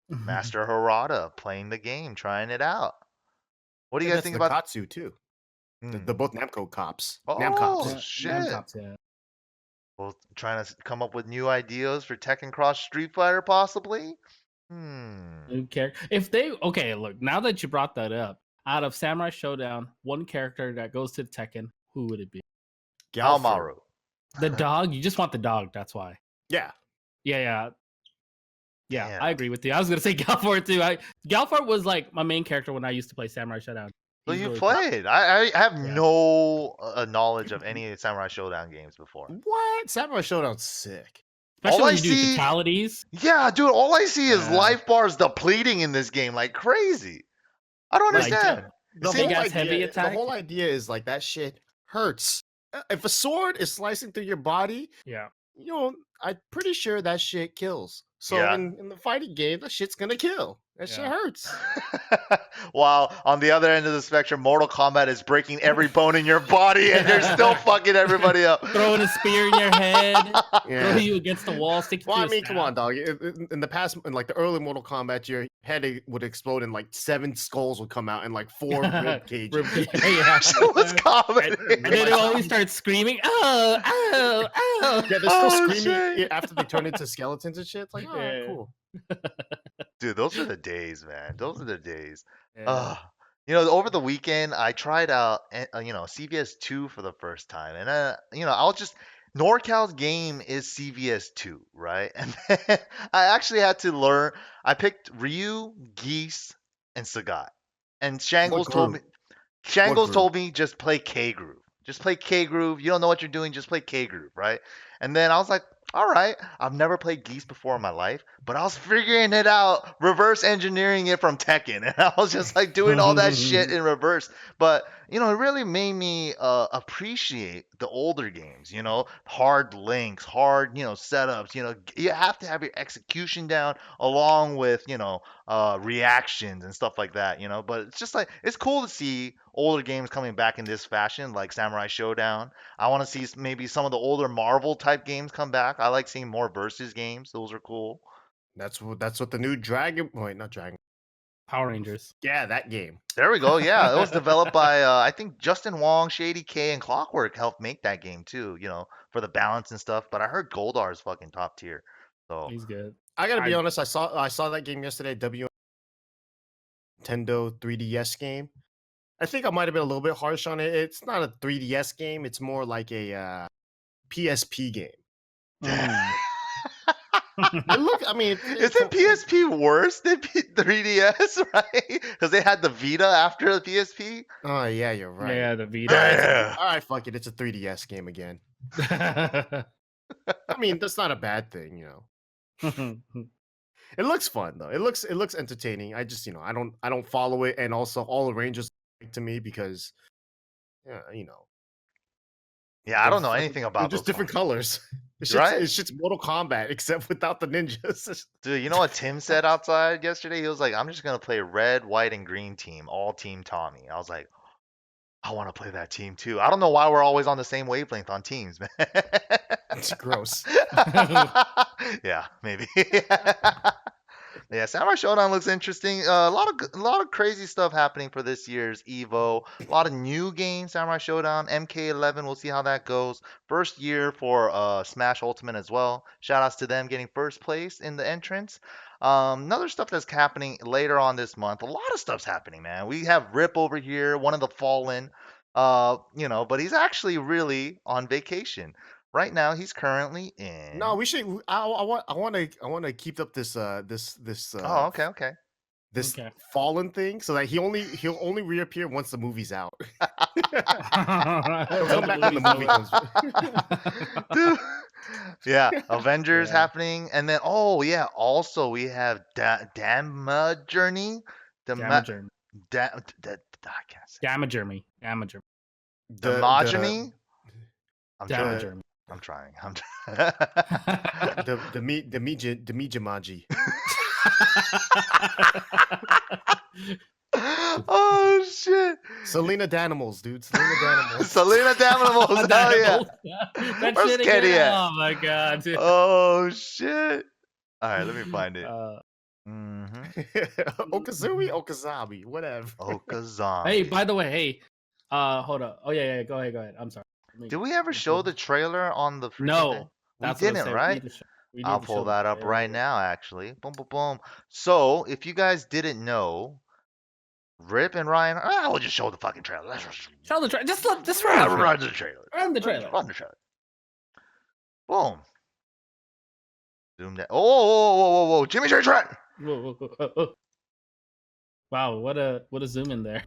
Master Harada, playing the game, trying it out. What do you guys think about Katsu too? Hmm. They're both Namco cops. Oh, Namcops. shit. Namcops, yeah. Well, trying to come up with new ideas for Tekken Cross Street Fighter, possibly? New character. If they look, now that you brought that up, out of Samurai Showdown, one character that goes to Tekken, who would it be? Galmaru. The dog. You just want the dog. That's why. Yeah. Yeah. Damn. I agree with you. I was gonna say Galfort too. Galfort was like my main character when I used to play Samurai Showdown. So He's you really played. I have Yeah. no knowledge of any Samurai Showdown games before. What? Samurai Showdown's sick. Especially All when I you do see- fatalities. Yeah, dude, all I see is Yeah. life bars depleting in this game like crazy. I don't Like, understand. The Big whole ass heavy idea, attack? the whole idea is like that shit hurts. If a sword is slicing through your body, Yeah. I'm pretty sure that shit kills. So Yeah. in the fighting game, that shit's gonna kill. That shit Yeah. hurts. While on the other end of the spectrum, Mortal Kombat is breaking every bone in your body, and you're still fucking everybody up. Throwing a spear in your head, Yeah. throw you against the wall, stick you Well, to I a mean, come on, staff. dog. In the past, in like the early Mortal Kombat, your head would explode and like 7 skulls would come out and like 4 rib cages. Yeah. That was comedy. And then they always start screaming, oh, oh, oh. Yeah, they're still Oh, screaming shit. after they turn into skeletons and shit. It's like, oh, Yeah. cool. Dude, those are the days, man. Those are the days. Yeah. Over the weekend, I tried out, CVS 2 for the first time. And, I was just, NorCal's game is CVS 2, right? And then I actually had to learn. I picked Ryu, Geese, and Sagat. And Shangles told me, group? just play K Groove. Just play K Groove. You don't know what you're doing, just play K Groove, right? And then I was like, all right, I've never played Geese before in my life, but I was figuring it out, reverse engineering it from Tekken, and I was just like doing all that shit in reverse. But it really made me appreciate the older games. Hard links, hard setups. You have to have your execution down along with reactions and stuff like that. But it's just like it's cool to see older games coming back in this fashion, like Samurai Showdown. I want to see maybe some of the older Marvel type games come back. I like seeing more versus games. Those are cool. That's what the new Dragon. Wait, not Dragon. Power Rangers. Yeah, that game. There we go. Yeah, it was developed by I think Justin Wong, Shady K, and Clockwork helped make that game too. For the balance and stuff. But I heard Goldar is fucking top tier. So He's good. I gotta be honest. I saw that game yesterday. Nintendo 3DS game. I think I might have been a little bit harsh on it. It's not a 3DS game. It's more like a PSP game. Mm. I mean, isn't PSP worse than 3DS, right? Because they had the Vita after the PSP. Oh yeah, you're right. Yeah, the Vita. Yeah. All right, fuck it. It's a 3DS game again. I mean, that's not a bad thing, It looks fun though. It looks entertaining. I just I don't follow it, and also all the Rangers to me because Yeah, I don't know anything they're about just those different ones. colors. Right? It's just Mortal Kombat except without the ninjas. Dude, you know what Tim said outside yesterday? He was like, I'm just gonna play red, white, and green team, all team Tommy. I was like, I want to play that team too. I don't know why we're always on the same wavelength on teams, man. It's gross. Yeah, maybe. Yeah, Samurai Showdown looks interesting. A lot of crazy stuff happening for this year's Evo. A lot of new games, Samurai Showdown, MK11. We'll see how that goes. First year for Smash Ultimate as well. Shout outs to them getting first place in the entrance. Another stuff that's happening later on this month. A lot of stuff's happening, man. We have Rip over here, one of the Fallen. But he's actually really on vacation. Right now, he's currently in. No, we should. I want to keep up this Oh, okay. this Okay. Fallen thing, so that he'll only reappear once the movie's out. He'll Come back when the movie comes. Dude. Yeah, Avengers happening, and then also we have Gamma Journey. Gamma Journey. I can't say. Gamma Journey. Gamma Journey. Demogeny. Gamma Journey. I'm trying. The Mijimaji. Oh shit! Selena Danimals, dude. Selena Danimals. Selena Danimals. Hell yeah! That Where's shit Kenny again. at? Oh my god, dude. Oh shit! All right, let me find it. Okazumi, Okazabi, whatever. Okazami. Hey, by the way, hold up. Oh yeah, go ahead. I'm sorry. Did we ever show the trailer on the? No, thing? that's we what I didn't, said. right? I'll pull that up right now. Actually, boom, boom, boom. So, if you guys didn't know, Rip and Ryan, we'll just show the fucking trailer. Let's Show the trailer. Just run the trailer. Run the trailer. Run the trailer. Run the trailer. Boom. Zoom that. Whoa! Jimmy J. Trent. Whoa. Wow, what a zoom in there.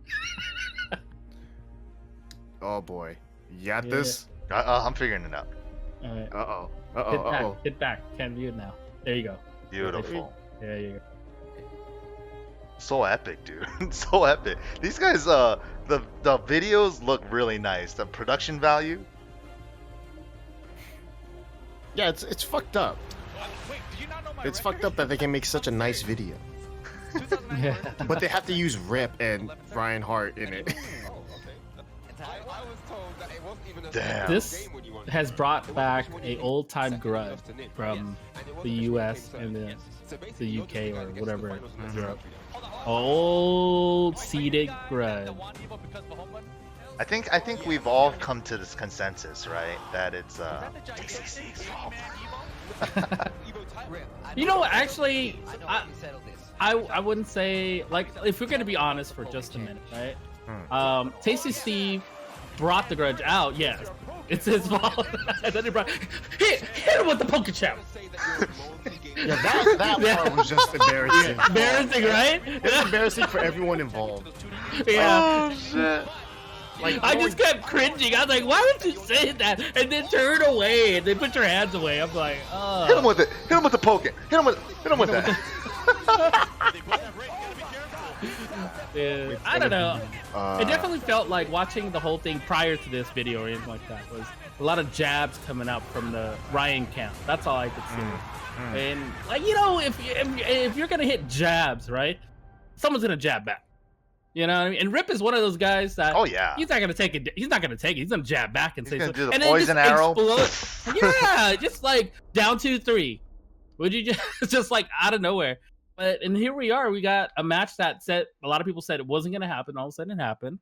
Oh boy, you got this. I'm figuring it out. All right. Uh-oh. Hit back. Can't view it now. There you go. Beautiful. There you go. So epic, dude. So epic. These guys, the videos look really nice. The production value. Yeah, it's fucked up. It's fucked up that they can make such a nice video, Yeah. but they have to use Rip and Ryan Hart in it. Damn. This has brought back a old time grudge from the US and the UK or whatever Europe. Old seated grudge. I think we've all come to this consensus, right? That it's TCC's fault. You know, actually, I wouldn't say, like, if we're gonna be honest for just a minute, right? Tasty Steve brought the grudge out. Yes, it's his fault. And then he hit him with the poker chop. Yeah, that part was just embarrassing. Embarrassing, right? It's embarrassing for everyone involved. Yeah. Oh shit. Like, I just kept cringing. I was like, why would you say that? And then turn away and then put your hands away. I'm like, oh. Hit him with it. Hit him with the poke. Hit him with that. Yeah, I don't know. It definitely felt like watching the whole thing prior to this video or anything like that was a lot of jabs coming up from the Ryan camp. That's all I could see. And like, you know, if you're gonna hit jabs, right? Someone's gonna jab back. You know what I mean? And Rip is one of those guys that he's not gonna take it. He's not gonna take it. He's gonna jab back and He's say gonna do the and poison arrow. Yeah, just like down 2-3. Would you just like out of nowhere? And here we are. We got a match that said a lot of people said it wasn't gonna happen. All of a sudden, it happened.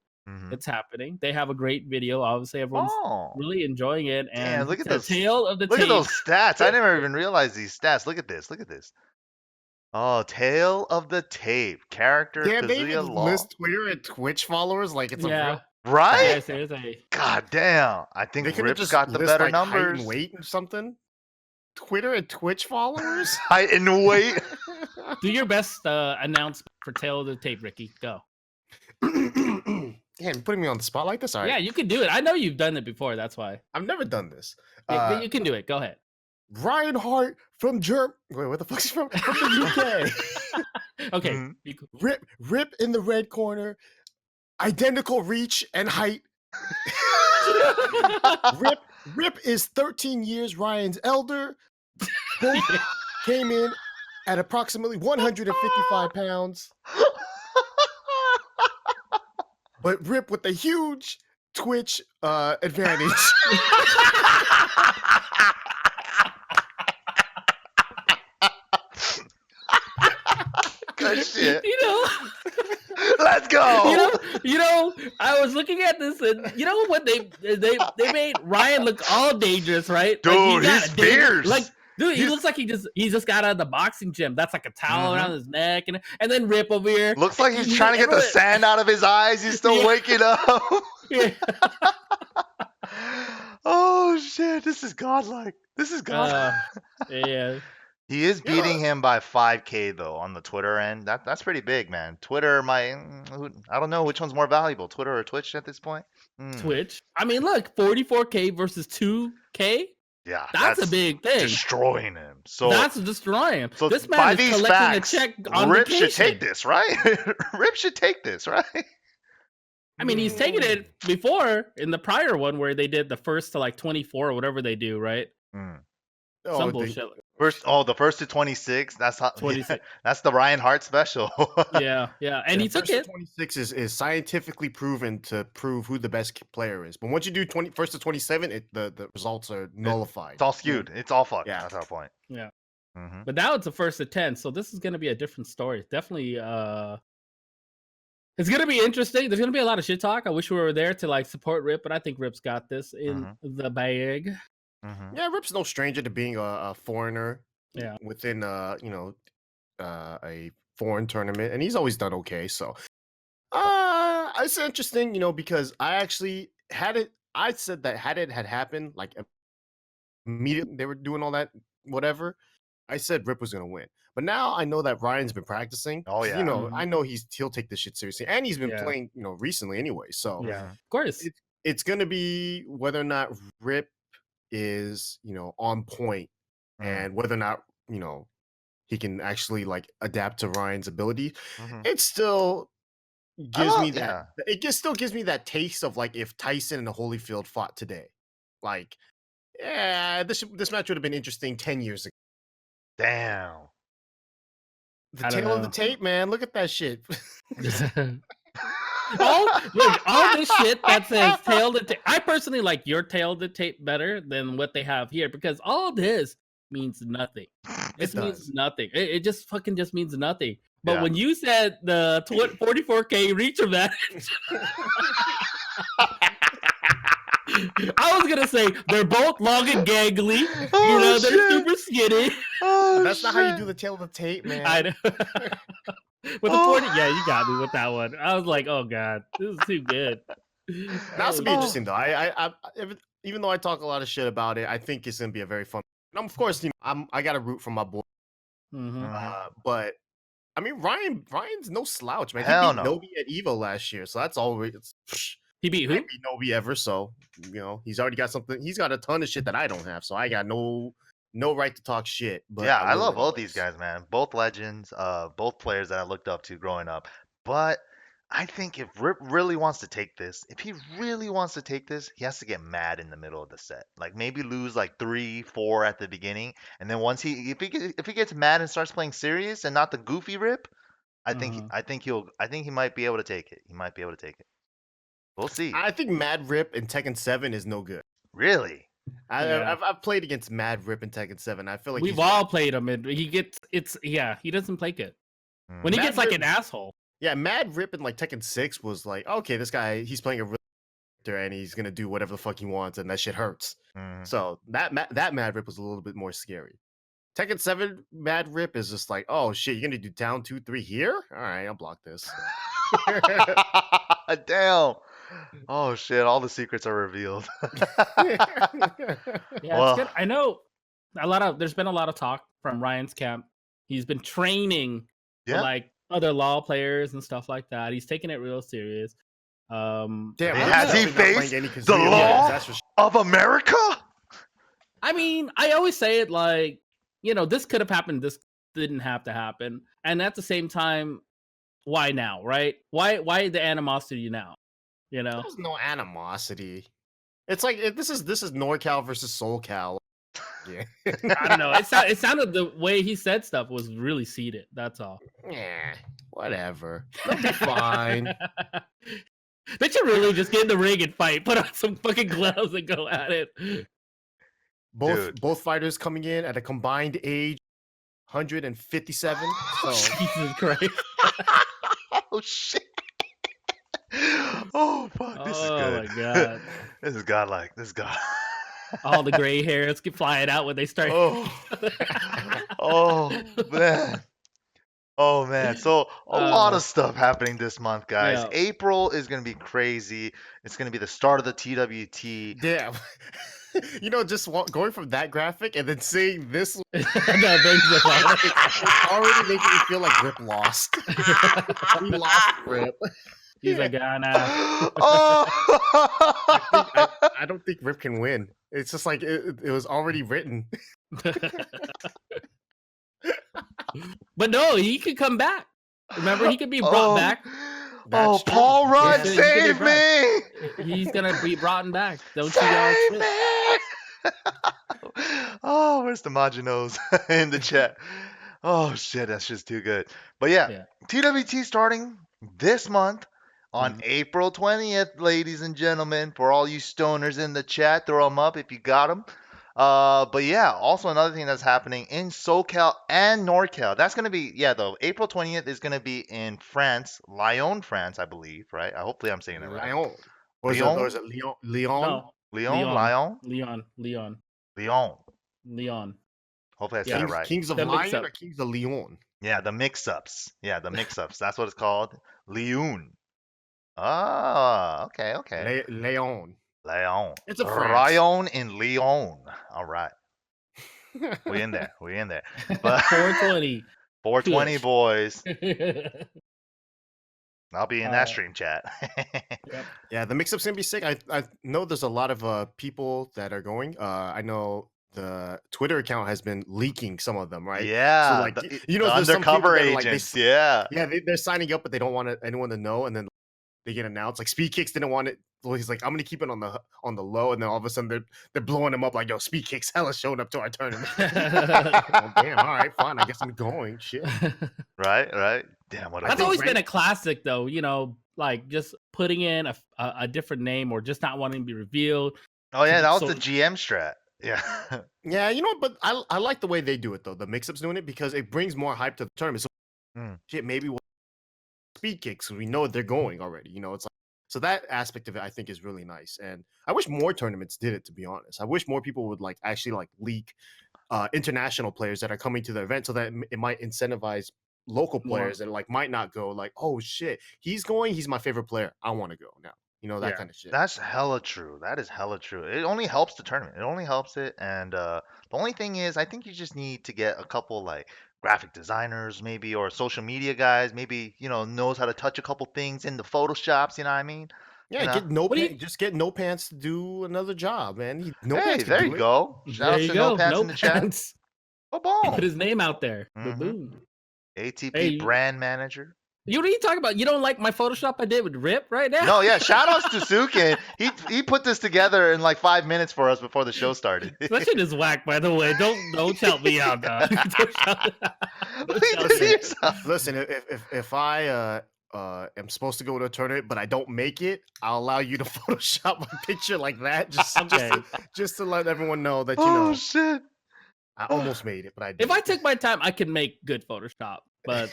It's happening. They have a great video. Obviously, everyone's really enjoying it. And look at the those tail of the Look tape. at those stats. I never even realized these stats. Look at this. Look at this. Oh, tail of the tape. Character damn, they Kazuya even Law. list Twitter and Twitch followers like it's a real. Right? Yes, there's a God damn. I think They could Rip's just got the list, better like, height numbers. and weight or something. Twitter and Twitch followers. Height and weight. do your best announcement for tail of the tape, Ricky. Go. Damn, putting me on the spot like this. All right. Yeah, you can do it. I know you've done it before. That's why. I've never done this. You can do it. Go ahead. Ryan Hart from Wait, where the fuck's he from? From the UK. Okay. Rip in the red corner. Identical reach and height. Rip is 13 years Ryan's elder. Both came in at approximately 155 pounds. But Rip with a huge Twitch advantage. Good shit. You know, Let's go. you know, I was looking at this, and you know what they made Ryan look all dangerous, right? Dude, got he's a dangerous- fierce. Like, dude, he looks like he just got out of the boxing gym. That's like a towel around his neck, and then Rip over here. Looks like he's trying to get the sand out of his eyes. He's still waking up. Yeah. Oh shit, this is godlike. This is godlike. Yeah. He is beating him by 5K though on the Twitter end. That's pretty big, man. Twitter, I don't know which one's more valuable, Twitter or Twitch at this point. Twitch. I mean, look, 44K versus 2K. Yeah, That's a big thing. Destroying him. So that's destroying him. So this by man is these collecting facts, a check on Rip vacation. should take this, right? Rip should take this, right? I mean, he's taken it before in the prior one where they did the first to like 24 or whatever they do, right? Some bullshit. The first to 26. That's how. 26. That's the Ryan Hart special. Yeah, and he took first it. To 26 is scientifically proven to prove who the best player is. But once you do first to 27, the results are nullified. It's all skewed. It's all fucked. Yeah. That's our point. Yeah. Mm-hmm. But now it's the first to 10, so this is going to be a different story. Definitely, it's going to be interesting. There's going to be a lot of shit talk. I wish we were there to like support Rip, but I think Rip's got this in the bag. Mm-hmm. Yeah, Rip's no stranger to being a foreigner. Yeah. Within a foreign tournament, and he's always done okay. So, it's interesting, because I actually had it. I said that had it happened, like immediately they were doing all that, whatever. I said Rip was gonna win, but now I know that Ryan's been practicing. Oh yeah. I know he'll take this shit seriously, and he's been playing, recently anyway. So yeah, of course, it's gonna be whether or not Rip is, on point, and whether or not, he can actually like adapt to Ryan's ability. It still gives me that. It still gives me that taste of like if Tyson and Holyfield fought today, like Yeah, this match would have been interesting 10 years ago. Damn. The I don't tail of the know. tape, man. Look at that shit. all this shit that says tail to tape. I personally like your tail to tape better than what they have here because all this means nothing. It means does. nothing. It just fucking just means nothing. But Yeah. when you said the 44K reach match, I was gonna say they're both long and gangly. Oh, they're shit. super skinny. Oh, That's not how you do shit. the tail of the tape, man. I know. With the Oh. 40, yeah, you got me with that one. I was like, oh god, this is too good. That's gonna be Oh. interesting though. Even though I talk a lot of shit about it, I think it's gonna be a very fun. And of course, I got to root for my boy. Mhm. But I mean, Ryan's no slouch, man. Hell He beat no. Nobi at Evo last year, so that's always He beat he who? ain't beat Nobi ever. So he's already got something. He's got a ton of shit that I don't have, so I got no right to talk shit. But Yeah, I will love both these anyways. guys, man. Both legends, both players that I looked up to growing up. But I think if Rip really wants to take this, if he really wants to take this, he has to get mad in the middle of the set. Like maybe lose like 3-4 at the beginning, and then once if he gets mad and starts playing serious and not the goofy Rip, I think he might be able to take it. He might be able to take it. We'll see. I think Mad Rip in Tekken 7 is no good. Really? Yeah. I've played against Mad Rip in Tekken 7. I feel like We've he's all played him, and he doesn't play good. When he Mad gets like Rip- an asshole. Yeah, Mad Rip in like Tekken 6 was like, okay, this guy, he's playing a real character and he's gonna do whatever the fuck he wants, and that shit hurts. Mhm. So that Mad Rip was a little bit more scary. Tekken 7 Mad Rip is just like, oh shit, you're gonna do down 2-3 here? All right, I'll block this. Damn. Oh shit, all the secrets are revealed. Yeah, Well- it's good. I know there's been a lot of talk from Ryan's camp. He's been training Yeah. for like other law players and stuff like that. He's taking it real serious. Damn, Has he Rip's definitely not playing faced any the Kazuya law? games, that's for sure. Of America? I mean, I always say it like, this could have happened, this didn't have to happen. And at the same time, why now, right? Why the animosity now? There's no animosity. It's like this is NorCal versus SoulCal. Yeah. I don't know. It sounded the way he said stuff was really seated. That's all. Yeah, whatever. They'll be fine. They should really just get in the ring and fight. Put on some fucking gloves and go at it. Both fighters coming in at a combined age 157. So Jesus Christ. Oh shit. Oh fuck, this is good. my god. This is godlike. This is god. All the gray hairs keep flying out when they start. Oh man. Oh man. So a lot of stuff happening this month, guys. Yeah. April is gonna be crazy. It's gonna be the start of the TWT. yeah. Just going from that graphic and then seeing this No, brings the fire. it's already making me feel like Rip lost. We lost Rip. He's like, nah. Oh! I don't think Rip can win. It's just like it was already written. But no, he could come back. Remember, he could be brought back. That's true. Paul Rudd, He could be save brought- me! He's gonna be brought back. Don't you all Save trip. me! Oh, where's the Majinos in the chat? Oh shit, that's just too good. But yeah, TWT starting this month on April 20th, ladies and gentlemen. For all you stoners in the chat, throw them up if you got them. But yeah, also another thing that's happening in SoCal and NorCal. That's gonna be the April 20th is gonna be in France, Lyon, France, I believe, right? Hopefully I'm saying it right. Lyon. Or is it Leon? Leon? No, Lyon? Leon. Lyon. Hopefully I said it right. Kings of The Lion mix-up. or Kings of Leon? Yeah, the mix-ups. Yeah, the mix-ups. That's what it's called. Lyon. Ah, okay. Leon. Lyon. It's a France. Rayon in Lyon. All right. We in there. But 420. 420 Twitch. boys. I'll be in that stream chat. Yeah, the mix-up's gonna be sick. I know there's a lot of people that are going. I know the Twitter account has been leaking some of them, right? Yeah. So like the there's some people undercover that are, like, agents. Yeah. they're signing up, but they don't want anyone to know, and then they get announced. Like Speed Kicks didn't want it. Well, he's like, I'm gonna keep it on the low, and then all of a sudden they're blowing him up like, yo, Speed Kicks hella showed up to our tournament. Oh, damn, all right, fine. I guess I'm going. Shit. Right. Damn, what a That's think always been right- a classic, though. You know, like just putting in a different name or just not wanting to be revealed. Oh yeah, that was So- the GM strat. Yeah. Yeah, you know, but I like the way they do it though. The mix-ups doing it because it brings more hype to the tournament. So shit, maybe we'll Speed Kicks because we know they're going already. You know, it's like so that aspect of it I think is really nice. And I wish more tournaments did it, to be honest. I wish more people would like actually like leak international players that are coming to the event so that it might incentivize local players that like might not go like, oh shit, he's going, he's my favorite player, I want to go now. You know, that kind of shit. That's hella true. That is hella true. It only helps the tournament. It only helps it. And the only thing is, I think you just need to get a couple like graphic designers, maybe, or social media guys, maybe, knows how to touch a couple things in the Photoshops. You know what I mean? Yeah, You know? just get No Pants to do another job, man. No Hey, Pants can there do you it. go. Shout out There you to go. No Pants No in the chat. Pants. Oh, Put boom. his name out there. Mhm. Boom. ATP Hey, brand manager. What are you talking about? You don't like my Photoshop I did with Rip right now? No, yeah. Shout outs to Suiken. He put this together in like 5 minutes for us before the show started. That shit is whack, by the way. Don't shout me out, dog. Don't shout- What are you doing to yourself? Listen, if I am supposed to go to a tournament but I don't make it, I'll allow you to Photoshop my picture like that, Okay. just to let everyone know that Oh shit. I almost made it, but I didn't. If I take my time, I can make good Photoshop. But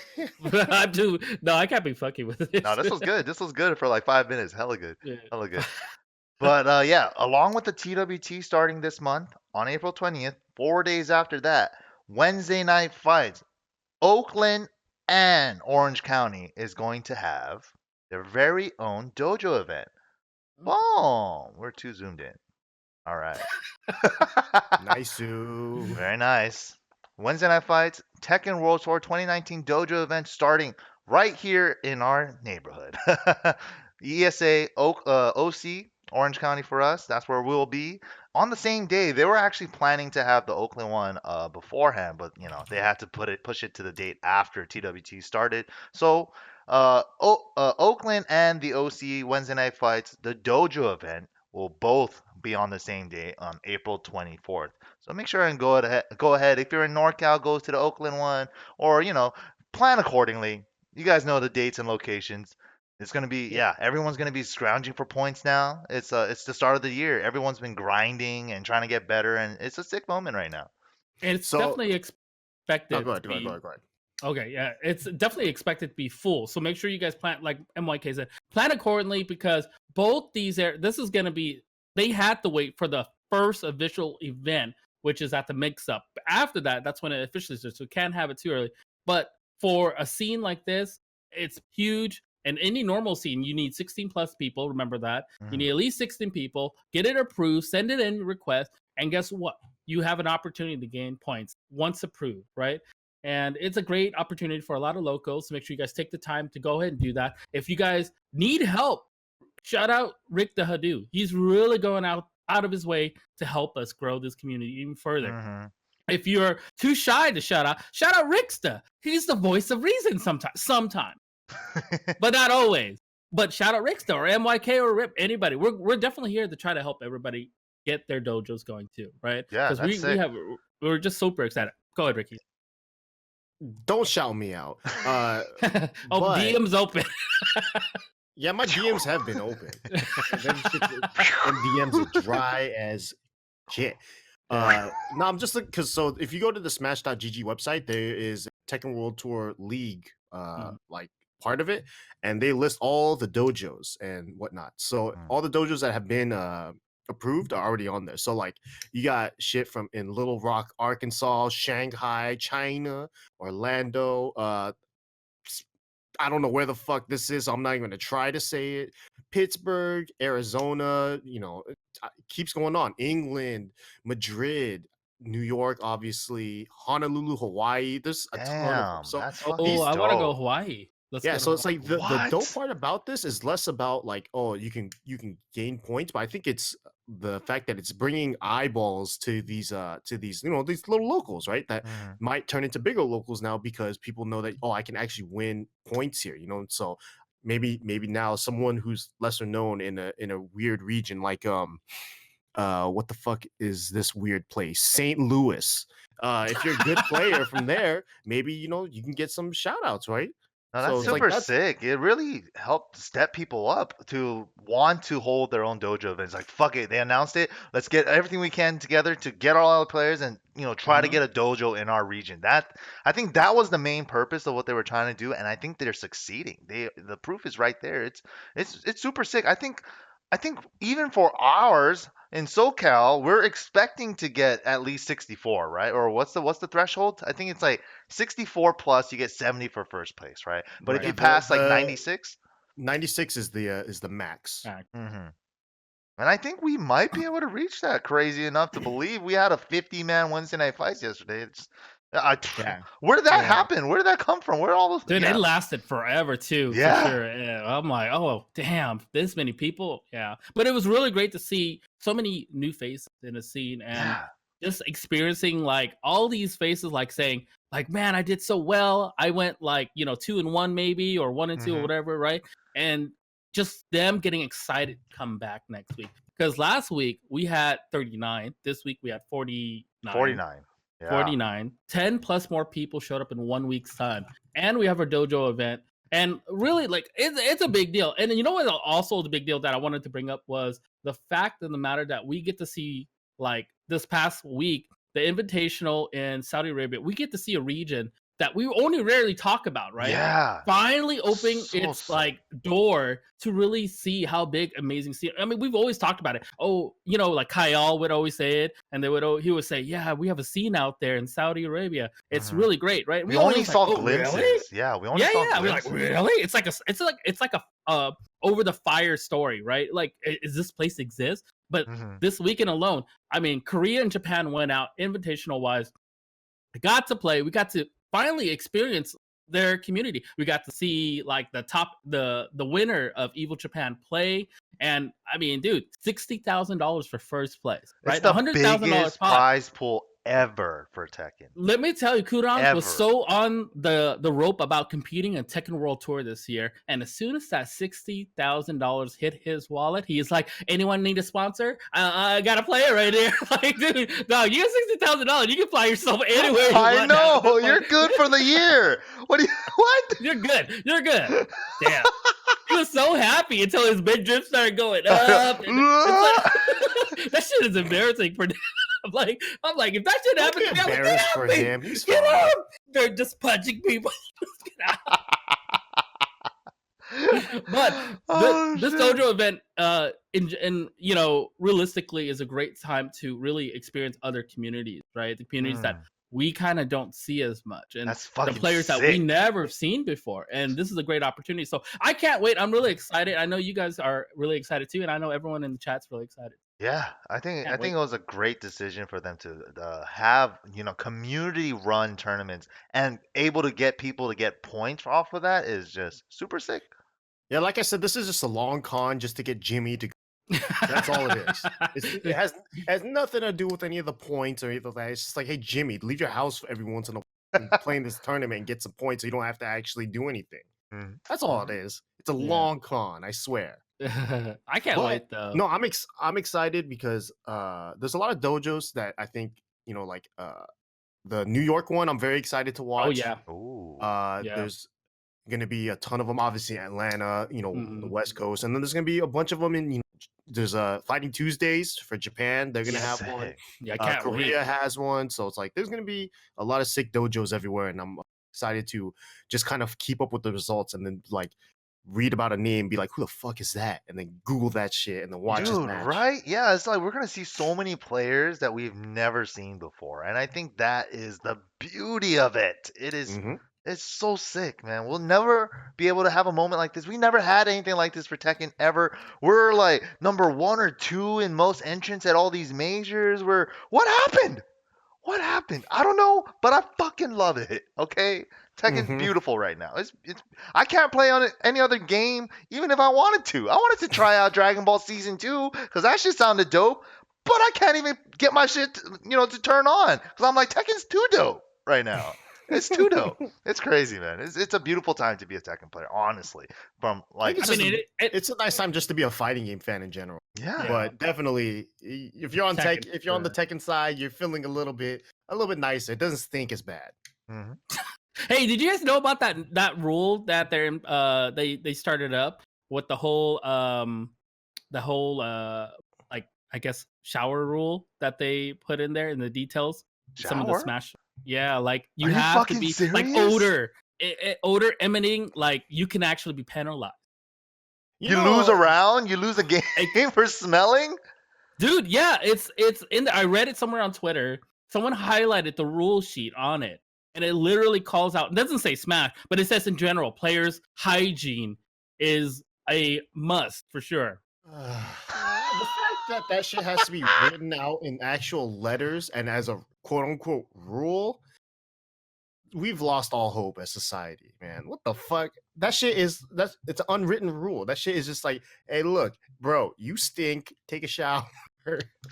I can't be fucking with it. No, this was good. This was good for like 5 minutes. Hella good. Yeah. Hella good. But yeah, along with the TWT starting this month on April 20th, 4 days after that, Wednesday night fights, Oakland and Orange County is going to have their very own dojo event. Boom! We're too zoomed in. All right. Nice. Very nice. Wednesday night fights, Tekken World Tour 2019 dojo event starting right here in our neighborhood. ESA OC, Orange County for us. That's where we'll be. On the same day, they were actually planning to have the Oakland one beforehand, but they had to push it to the date after TWT started. So Oakland and the OC Wednesday night fights, the dojo event will both be on the same day on April 24th. So make sure and go ahead. If you're in NorCal, go to the Oakland one, or plan accordingly. You guys know the dates and locations. It's gonna be everyone's gonna be scrounging for points now. It's the start of the year. Everyone's been grinding and trying to get better, and it's a sick moment right now. And it's So- definitely expected. Go ahead. to be- Okay, yeah, it's definitely expected to be full. So make sure you guys plan, like MYK said, plan accordingly because both this is going to be, they had to wait for the first official event, which is at the mix-up. After that, that's when it officially starts, so we can't have it too early. But for a scene like this, it's huge. And any normal scene, you need 16 plus people. Remember that. You need at least 16 people. Get it approved, send it in request, and guess what? You have an opportunity to gain points once approved, right? And it's a great opportunity for a lot of locals. So make sure you guys take the time to go ahead and do that. If you guys need help, shout out Rick the Hadoo. He's really going out of his way to help us grow this community even further. If you're too shy to shout out Rickstah. He's the voice of reason sometimes. But not always. But shout out Rickstah or MYK or Rip, anybody. We're definitely here to try to help everybody get their dojos going too, right? Yeah, Because we're just super excited. Go ahead, Ricky. Don't shout me out. But... DM's open. Yeah, my DMs have been open. Them DMs are dry as shit. No, I'm just looking because if you go to the Smash.gg website, there is Tekken World Tour League, like part of it, and they list all the dojos and whatnot. So all the dojos that have been approved are already on there. So like you got shit from in Little Rock, Arkansas, Shanghai, China, Orlando, I don't know where the fuck this is. So I'm not even gonna try to say it. Pittsburgh, Arizona, it keeps going on. England, Madrid, New York, obviously, Honolulu, Hawaii. There's a ton of them. So that's I want to go Hawaii. so it's like the dope What? part about this is less about like, oh, you can gain points, but I think it's the fact that it's bringing eyeballs to these these little locals, right? That might turn into bigger locals now because people know that, oh, I can actually win points here, So maybe now someone who's lesser known in a weird region like what the fuck is this weird place? St. Louis. If you're a good player from there, maybe you can get some shout outs, right? No, So that's it's like super sick. It really helped step people up to want to hold their own dojo events. Like, fuck it, they announced it. Let's get everything we can together to get all our players and try to get a dojo in our region. I think that was the main purpose of what they were trying to do, and I think they're succeeding. The proof is right there. It's super sick. I think even for ours in SoCal, we're expecting to get at least 64, right? Or what's the threshold? I think it's like 64 plus, you get 70 for first place, right? But if Right. you pass like 96, 96 is the max. and I think we might be able to reach that. Crazy enough to believe we had a 50-man Wednesday night fights yesterday. Yeah. Where did that Yeah. happen? Where did that come from? Where all those? Dude, yeah. it lasted forever too, Yeah. for sure. Yeah, I'm like, oh damn, this many people. Yeah, but it was really great to see so many new faces in the scene and Yeah. just experiencing like all these faces, like saying, like, man, I did so well. I went like 2-1 maybe, or 1-2 or Mhm. whatever, right? And just them getting excited to come back next week. Because last week we had 39. This week we had 49. 49. Yeah. 49. 10 plus more people showed up in 1 week's time. And we have our dojo event. And really, like, it's a big deal. And you know what also the big deal that I wanted to bring up was the fact of the matter that we get to see, like, this past week, the Invitational in Saudi Arabia, we get to see a region that we only rarely talk about, right? Yeah. Finally opening So its sick. like door to really see how big, amazing scene. I mean, we've always talked about it. Oh, like Kyle would always say it, and he would say, "Yeah, we have a scene out there in Saudi Arabia. It's Mhm. really great, right?" We only was saw like, "Oh, glimpses. really?" Yeah, we only Yeah, saw yeah. We're like, glimpses. really? It's like a over the fire story, right? Like, is this place exist? But Mhm. this weekend alone, I mean, Korea and Japan went out invitational wise. We got to play. We got to finally experience their community. We got to see like the winner of Evil Japan play. And I mean, dude, $60,000 for first place, right? It's the $100,000 biggest pot. prize pool ever for Tekken. Let me tell you, Kudan Ever. was so on the rope about competing in Tekken World Tour this year. And as soon as that $60,000 hit his wallet, he's like, anyone need a sponsor? I got a player right here. Like, dude, dog, you got $60,000. You can fly yourself anywhere you I want. know. You're good for the year. What? You're good. You're good. Damn. He was so happy until his big drip started going up. And that shit is embarrassing for him. I'm like, if that shit happens, Don't be embarrassed for him. He's Get fine. up! They're just punching people. Get out. But this shit. dojo event, realistically, is a great time to really experience other communities, right? The communities that we kind of don't see as much, and That's the fucking players that we sick. never have seen before. And this is a great opportunity. So I can't wait. I'm really excited. I know you guys are really excited too, and I know everyone in the chat's really excited. Yeah, I think wait. it was a great decision for them to have community run tournaments and able to get people to get points off of that is just super sick. Yeah, like I said, this is just a long con just to get Jimmy to. That's all it is. It has nothing to do with any of the points or anything like that. It's just like, hey, Jimmy, leave your house every once in a while and play in this tournament and get some points so you don't have to actually do anything. That's all it is. It's a long con, I swear. I can't wait though. No, I'm excited because there's a lot of dojos that I think the New York one I'm very excited to watch. Oh yeah. Ooh. There's going to be a ton of them, obviously Atlanta, the West Coast, and then there's going to be a bunch of them in there's Fighting Tuesdays for Japan. They're going to have one. Yeah, I can't Korea wait. has one, so it's like there's going to be a lot of sick dojos everywhere, and I'm excited to just kind of keep up with the results and then like read about a name, be like, who the fuck is that? And then Google that shit and then watch his match. Right? Yeah, it's like we're gonna see so many players that we've never seen before, and I think that is the beauty of it. It is. It's so sick, man. We'll never be able to have a moment like this. We never had anything like this for Tekken ever. We're like number 1 or 2 in most entrants at all these majors. What happened? What happened? I don't know, but I fucking love it. Okay, Tekken's beautiful right now. It's I can't play on any other game, even if I wanted to. I wanted to try out Dragon Ball Season 2 because that shit sounded dope, but I can't even get my shit, to turn on because I'm like Tekken's too dope right now. It's too dope. It's crazy, man. It's a beautiful time to be a Tekken player, honestly. From like, It's, it's a nice time just to be a fighting game fan in general. yeah. But definitely, if you're on Tekken, if you're on the Tekken side, you're feeling a little bit nicer. It doesn't stink as bad. Mhm. Hey, did you guys know about that rule that they started up with the whole like I guess shower rule that they put in there in the details? Some of the Shower? Smash. Yeah, like you Are you have to fucking be serious? like odor emanating, like you can actually be penalized. You lose a round? You lose a game for smelling? Dude, yeah, it's in there. I read it somewhere on Twitter. Someone highlighted the rule sheet on it, and it literally calls out. It doesn't say Smash, but it says in general, players' hygiene is a must for sure. The fact that shit has to be written out in actual letters and as a quote unquote rule, we've lost all hope as society, man. What the fuck? That shit it's an unwritten rule. That shit is just like, hey, look, bro, you stink. Take a shower.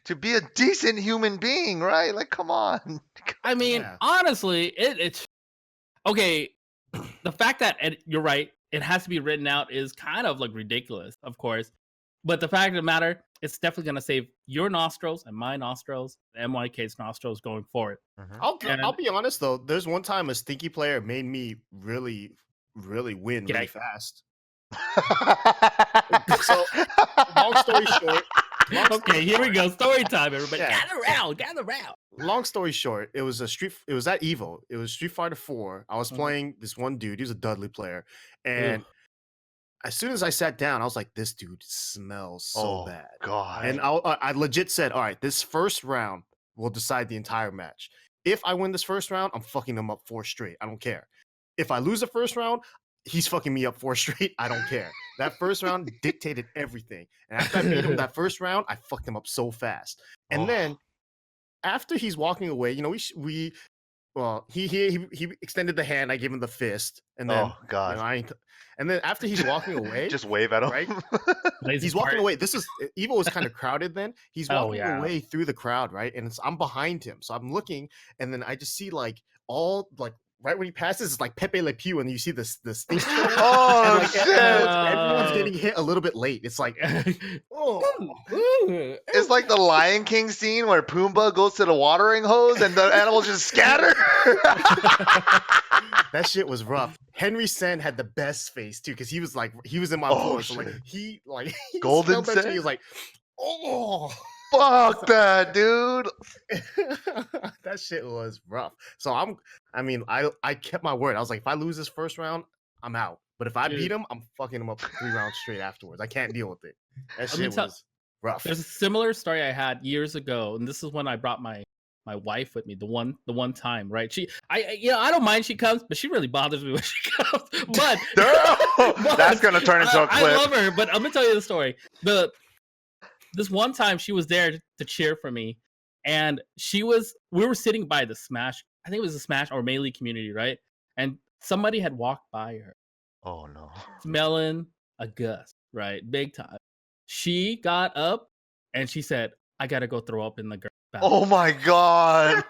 To be a decent human being, right? Like, come on. I mean, honestly, it's okay. The fact that you're right, it has to be written out is kind of like ridiculous, of course. But the fact of the matter, it's definitely going to save your nostrils and my nostrils, MYK's nostrils going forward. Mhm. I'll be honest though. There's one time a stinky player made me really win really fast. So, long story short. Okay, here we go. Story time, everybody. Yeah. Gather round. Long story short, it was at Evo. It was Street Fighter 4. I was Mhm. playing this one dude. He was a Dudley player, and as soon as I sat down, I was like, "This dude smells so bad." God. And I legit said, "All right, this first round will decide the entire match. If I win this first round, I'm fucking him up 4 straight. I don't care. If I lose the first round, he's fucking me up 4 straight. I don't care." That first round dictated everything. And after I beat him that first round, I fucked him up so fast. And then after he's walking away, you know, he extended the hand. I gave him the fist, and then God. you know, and then after he's walking away, Just wave at him. right? Lazy He's walking part. away. Evo was kind of crowded then. He's Oh, walking yeah. away through the crowd, right? And I'm behind him, so I'm looking, and then I just see like all like right when he passes, it's like Pepe Le Pew, and you see the stink. Oh, and, like, shit. everyone's getting hit a little bit late. It's like, oh, It's like the Lion King scene where Pumbaa goes to the watering hose and the animals just scatter. that shit was rough. Henry Sen had the best face too, because he was in my floor, so like he Golden smelled that shit, Sen? he was like, oh. Fuck that, dude. That shit was rough. So I kept my word. I was like, if I lose this first round, I'm out. But if I beat him, I'm fucking him up 3 rounds straight afterwards. I can't deal with it. That shit was rough. There's a similar story I had years ago, and this is when I brought my wife with me the one time, right? I don't mind she comes, but she really bothers me when she comes. But that's gonna turn into a clip. I love her, but I'm gonna tell you the story. This one time she was there to cheer for me, and we were sitting by the Smash, I think it was the Smash or Melee community, right? And somebody had walked by her. Oh no. Smelling a gust, right? Big time. She got up and she said, "I gotta go throw up in the girl bathroom." Oh my god.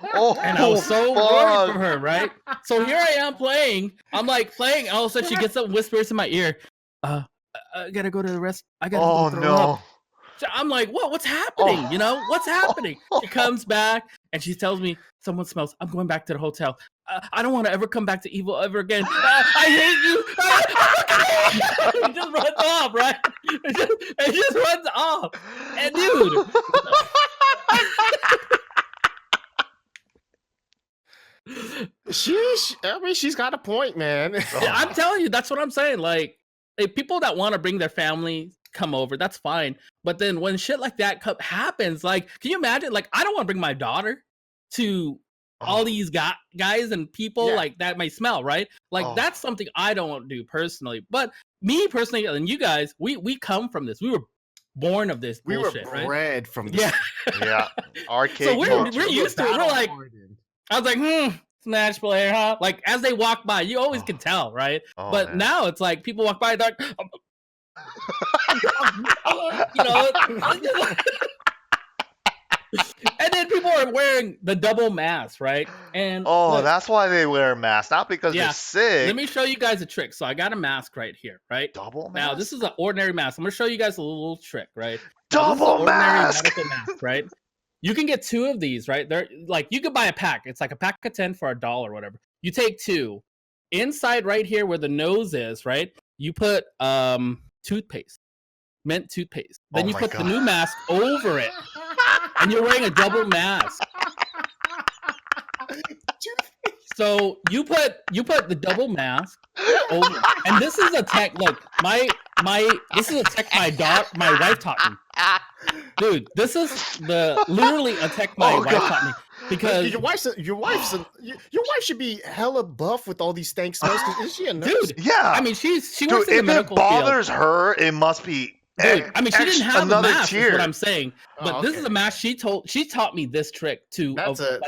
And I was so worried for her, right? So here I am playing. I'm like playing, and all of a sudden she gets up and whispers in my ear, I gotta go to the rest. I gotta go throw up. So I'm like, what's happening? You know, what's happening? She comes back and she tells me, someone smells. I'm going back to the hotel. I don't want to ever come back to Evil ever again. I hate you. It just runs off, right? It just runs off. And dude. She's got a point, man. I'm telling you, that's what I'm saying. Like, if people that want to bring their family come over, that's fine. But then when shit like that happens, like, can you imagine? Like, I don't want to bring my daughter to all these guys and people like that may smell, right? Like, that's something I don't do personally. But me personally, and you guys, we come from this. We were born of this. We bullshit, were right? bred from this. Yeah. Arcade. So we're used to it. We're like, I was like, Smash player, huh? Like, as they walk by, you always can tell, right? But man. now it's like people walk by, they're like, you know, And then people are wearing the double mask, right? And look, that's why they wear masks, not because they're sick. let me show you guys a trick. So I got a mask right here, right? Double mask. Now this is an ordinary mask. I'm gonna show you guys a little trick, right? Double Now, this is an ordinary mask! medical mask, right? You can get 2 of these, right? They're like you could buy a pack. It's like a pack of 10 for $1 or whatever. You take 2. Inside right here where the nose is, right? You put toothpaste. Mint toothpaste. Then you put the new mask over it. And you're wearing a double mask. So you put the double mask over, and this is a tech. Look, this is a tech my wife taught me. Dude, this is literally a tech my wife taught me because your wife should be hella buff with all these stank smells. Is she a nurse? Dude, yeah. I mean, she works in Dude, the if medical it bothers field. her, it must be. Dude, I mean, she didn't have another a mask. tier. Is what I'm saying. But Oh, this is a mask. She taught me this trick to. That's a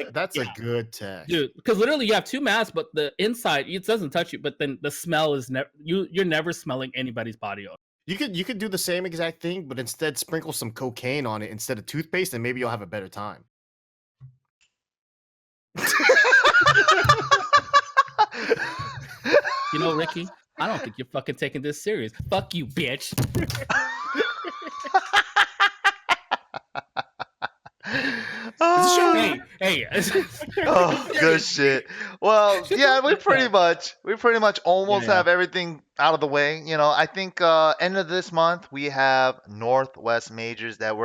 good tech, dude. Because literally, you have 2 masks, but the inside it doesn't touch you. But then the smell is never. You're never smelling anybody's body odor. You could do the same exact thing, but instead sprinkle some cocaine on it instead of toothpaste, and maybe you'll have a better time. You know, Ricky, I don't think you're fucking taking this serious. Fuck you, bitch. Hey. Oh, good shit. Well, yeah, we pretty much almost have everything out of the way. You know, I think end of this month we have Northwest Majors that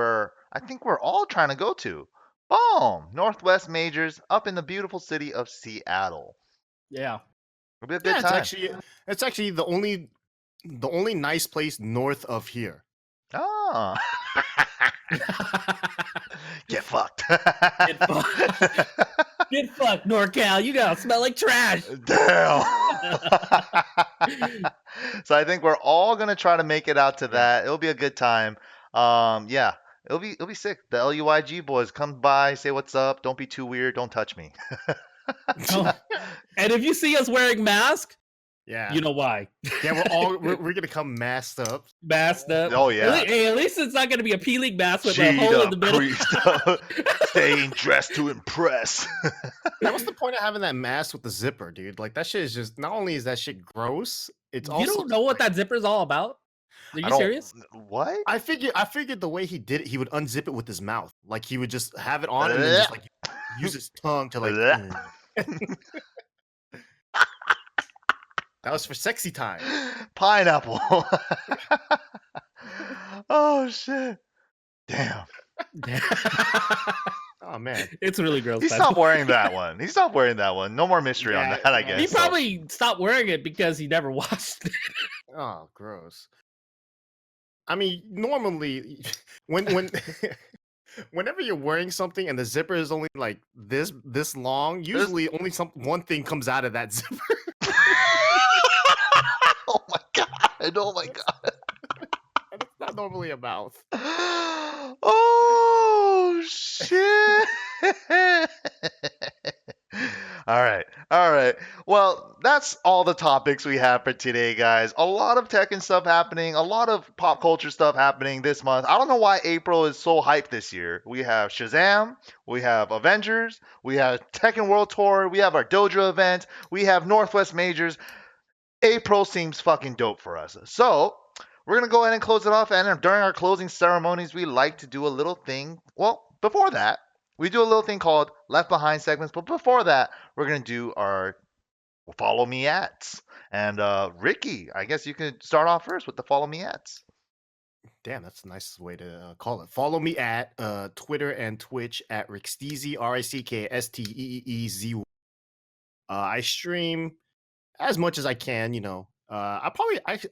I think we're all trying to go to. Boom! Northwest Majors up in the beautiful city of Seattle. Yeah. It'll be a good time. It's actually the only nice place north of here. Oh. Get fucked. Get fucked, NorCal. You gotta smell like trash. Damn. So I think we're all gonna try to make it out to that. It'll be a good time. Yeah. It'll be sick. The LUIG boys come by, say what's up. Don't be too weird. Don't touch me. And if you see us wearing masks, yeah, you know why. Yeah, we're gonna come masked up. Masked up. Oh yeah. At least it's not gonna be a P-League mask with a hole in the middle. Staying dressed to impress. Yeah, what's the point of having that mask with the zipper, dude? Like that shit is just. Not only is that shit gross, it's also. You don't know what that zipper is all about? Are you serious? What? I figured the way he did it, he would unzip it with his mouth. Like he would just have it on and then just like use his tongue to like. That was for sexy time. Pineapple. Oh shit. Damn. Oh man. It's really gross. He stopped wearing that one. No more mystery on that, I guess. He probably stopped wearing it because he never washed it. Oh, gross. I mean, normally when whenever you're wearing something and the zipper is only like this long, usually only one thing comes out of that zipper. Oh my god. And it's not normally a mouth. Oh shit. All right. Well, that's all the topics we have for today, guys. A lot of Tekken stuff happening, a lot of pop culture stuff happening this month. I don't know why April is so hyped this year. We have Shazam, we have Avengers, we have Tekken World Tour, we have our Dojo event, we have Northwest Majors. April seems fucking dope for us. So, we're going to go ahead and close it off. And during our closing ceremonies, we like to do a little thing. Well, before that, we do a little thing called Left Behind segments. But before that, we're going to do our Follow Me Ats. And Ricky, I guess you could start off first with the Follow Me Ats. Damn, that's the nicest way to call it. Follow me at Twitter and Twitch at Ricksteezy, RickSteezy. I stream as much as I can, you know. I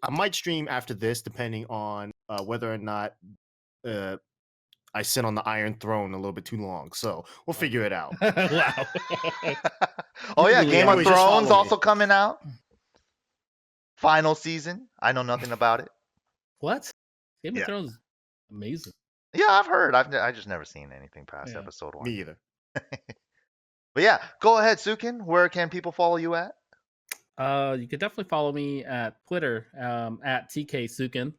might stream after this, depending on whether or not I sit on the Iron Throne a little bit too long. So we'll figure it out. Wow. Oh yeah, Game of Anyways, just follow Thrones me. also coming out. Final season. I know nothing about it. What? Game of Yeah. Thrones is amazing. Yeah, I've heard. I just never seen anything past episode 1. Me either. But yeah, go ahead, Suiken. Where can people follow you at? You could definitely follow me at Twitter at TK Suiken.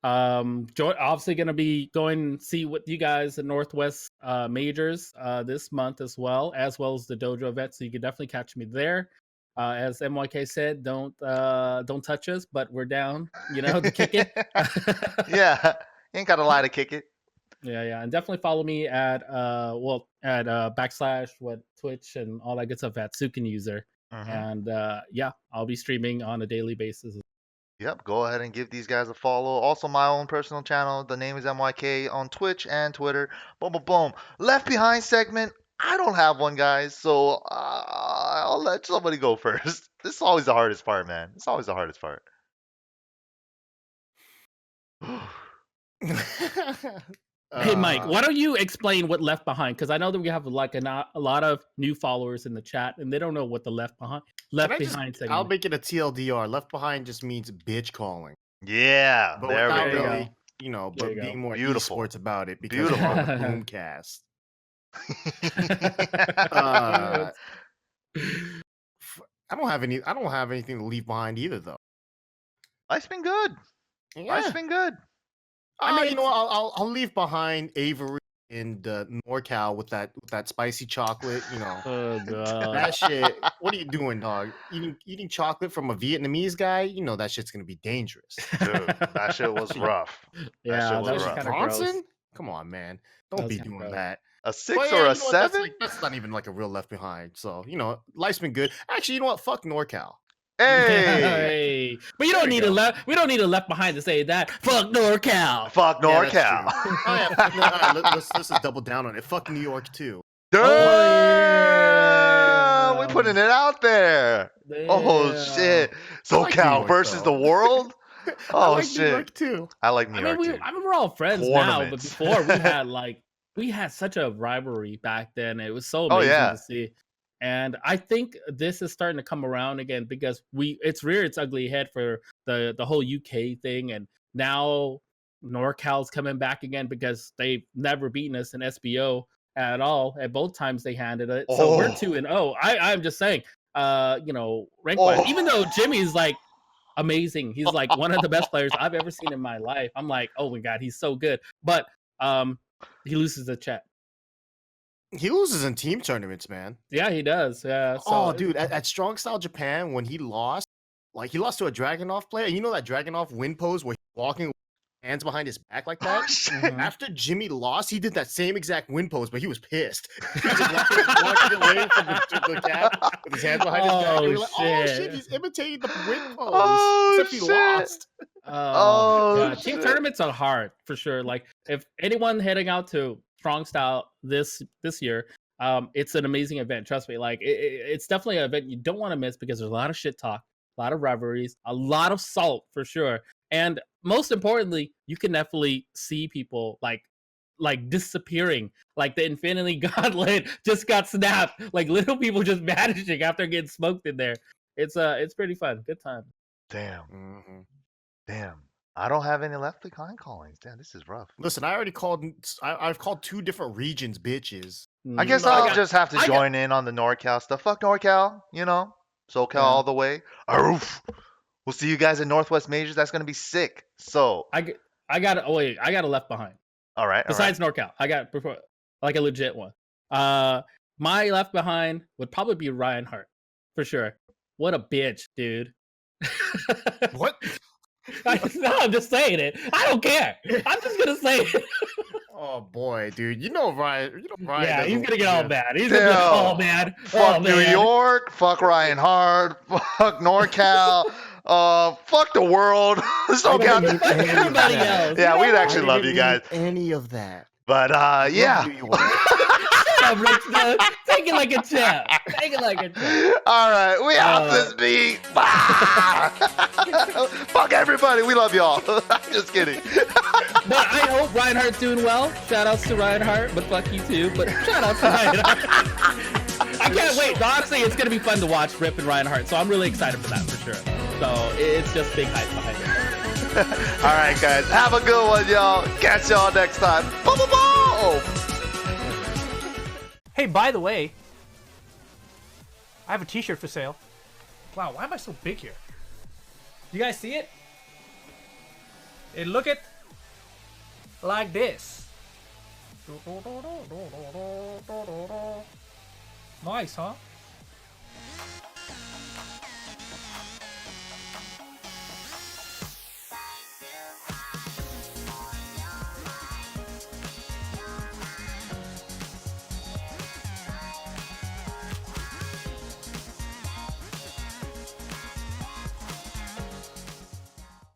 Obviously going to be going and see what you guys at Northwest majors this month as well as the dojo event. So you can definitely catch me there. As MYK said, don't touch us, but we're down, to kick it. Yeah, ain't got to lie to kick it. Yeah, and definitely follow me at / Twitch and all that good stuff at Suiken user. And I'll be streaming on a daily basis. Yep, go ahead and give these guys a follow. Also, my own personal channel. The name is MYK on Twitch and Twitter. Boom, boom, boom. Left Behind segment. I don't have one, guys, so I'll let somebody go first. This is always the hardest part, man. It's always the hardest part. Hey, Mike, why don't you explain what Left Behind? Because I know that we have a lot of new followers in the chat, and they don't know what the Left Behind segment. I'll make it a TLDR. Left Behind just means bitch calling. Yeah, but there we go. Really, but being more beautiful esports about it because we're on the BOOMcast. I don't have anything to leave behind either, though. Life's been good. Yeah. Life's been good. I mean, I'll leave behind Avery and NorCal with that spicy chocolate. Oh god, that shit. What are you doing, dog? Eating chocolate from a Vietnamese guy? That shit's gonna be dangerous. Dude, that shit was rough. Yeah, that was kind of gross. Come on, man. Don't be doing that. A 6 or a 7? That's not even like a real Left Behind. So, life's been good. Actually, you know what? Fuck NorCal. Hey. But we don't need a Left Behind to say that. Fuck NorCal. Fuck NorCal. Yeah, let's just double down on it. Fuck New York too. Damn. We're putting it out there. Damn. Oh shit. SoCal versus the world. Oh shit. New York too. I like New York too. I mean, we're all friends now, but before we had such a rivalry back then. It was so amazing to see. And I think this is starting to come around again because it's reared its ugly head for the whole UK thing. And now NorCal's coming back again because they've never beaten us in SBO at all. At both times they handed it. So we're 2-0. I'm just saying, rank-wise, even though Jimmy's like amazing. He's like one of the best players I've ever seen in my life. I'm like, oh my God, he's so good. But he loses the chat. He loses in team tournaments, man. Yeah, he does. Yeah. So, dude, at Strong Style Japan, when he lost to a Dragunov player. You know that Dragunov win pose where he's walking with hands behind his back like that? After Jimmy lost, he did that same exact win pose, but he was pissed. He was just walking away from the cap with his hands behind his back. And we were like, oh shit, he's imitating the win pose. Except he lost. Yeah. Team tournaments are hard for sure. Like if anyone heading out to Strong Style this year, it's an amazing event. Trust me. Like it's definitely an event you don't want to miss because there's a lot of shit talk, a lot of rivalries, a lot of salt for sure, and most importantly, you can definitely see people like disappearing. Like the Infinity Gauntlet just got snapped. Like little people just vanishing after getting smoked in there. It's pretty fun. Good time. Damn. Mm-hmm. Damn. I don't have any left behind callings. Damn, this is rough. Listen, I already called. I've called 2 different regions bitches. I guess I'll just have to join in on the NorCal stuff. Fuck NorCal, SoCal all the way. Aroof. We'll see you guys at Northwest Majors. That's gonna be sick. So I got a left behind. All right. Besides NorCal, I got like a legit one. My left behind would probably be Ryan Hart for sure. What a bitch, dude. What? I'm just saying it. I don't care. I'm just gonna say it. Oh boy, dude. Ryan. Yeah, he's gonna get all bad. He's gonna get all mad. Fuck New York. Fuck Ryan Hart. Fuck NorCal. Fuck the world. Everybody else. Yeah, we'd actually love you guys. Any of that. But yeah. Take it like a champ. Take it like a champ. All right, we off this beat. Fuck everybody. We love y'all. I'm just kidding. But I hope Ryan Hart's doing well. Shout outs to Ryan Hart, but fuck you too. But shout outs to Ryan Hart. I can't wait. Honestly, it's gonna be fun to watch Rip and Ryan Hart. So I'm really excited for that for sure. So it's just big hype behind it. All right, guys. Have a good one, y'all. Catch y'all next time. Boom. Hey, by the way, I have a t-shirt for sale. Wow, why am I so big here? You guys see it? Hey, look at like this. Nice, huh?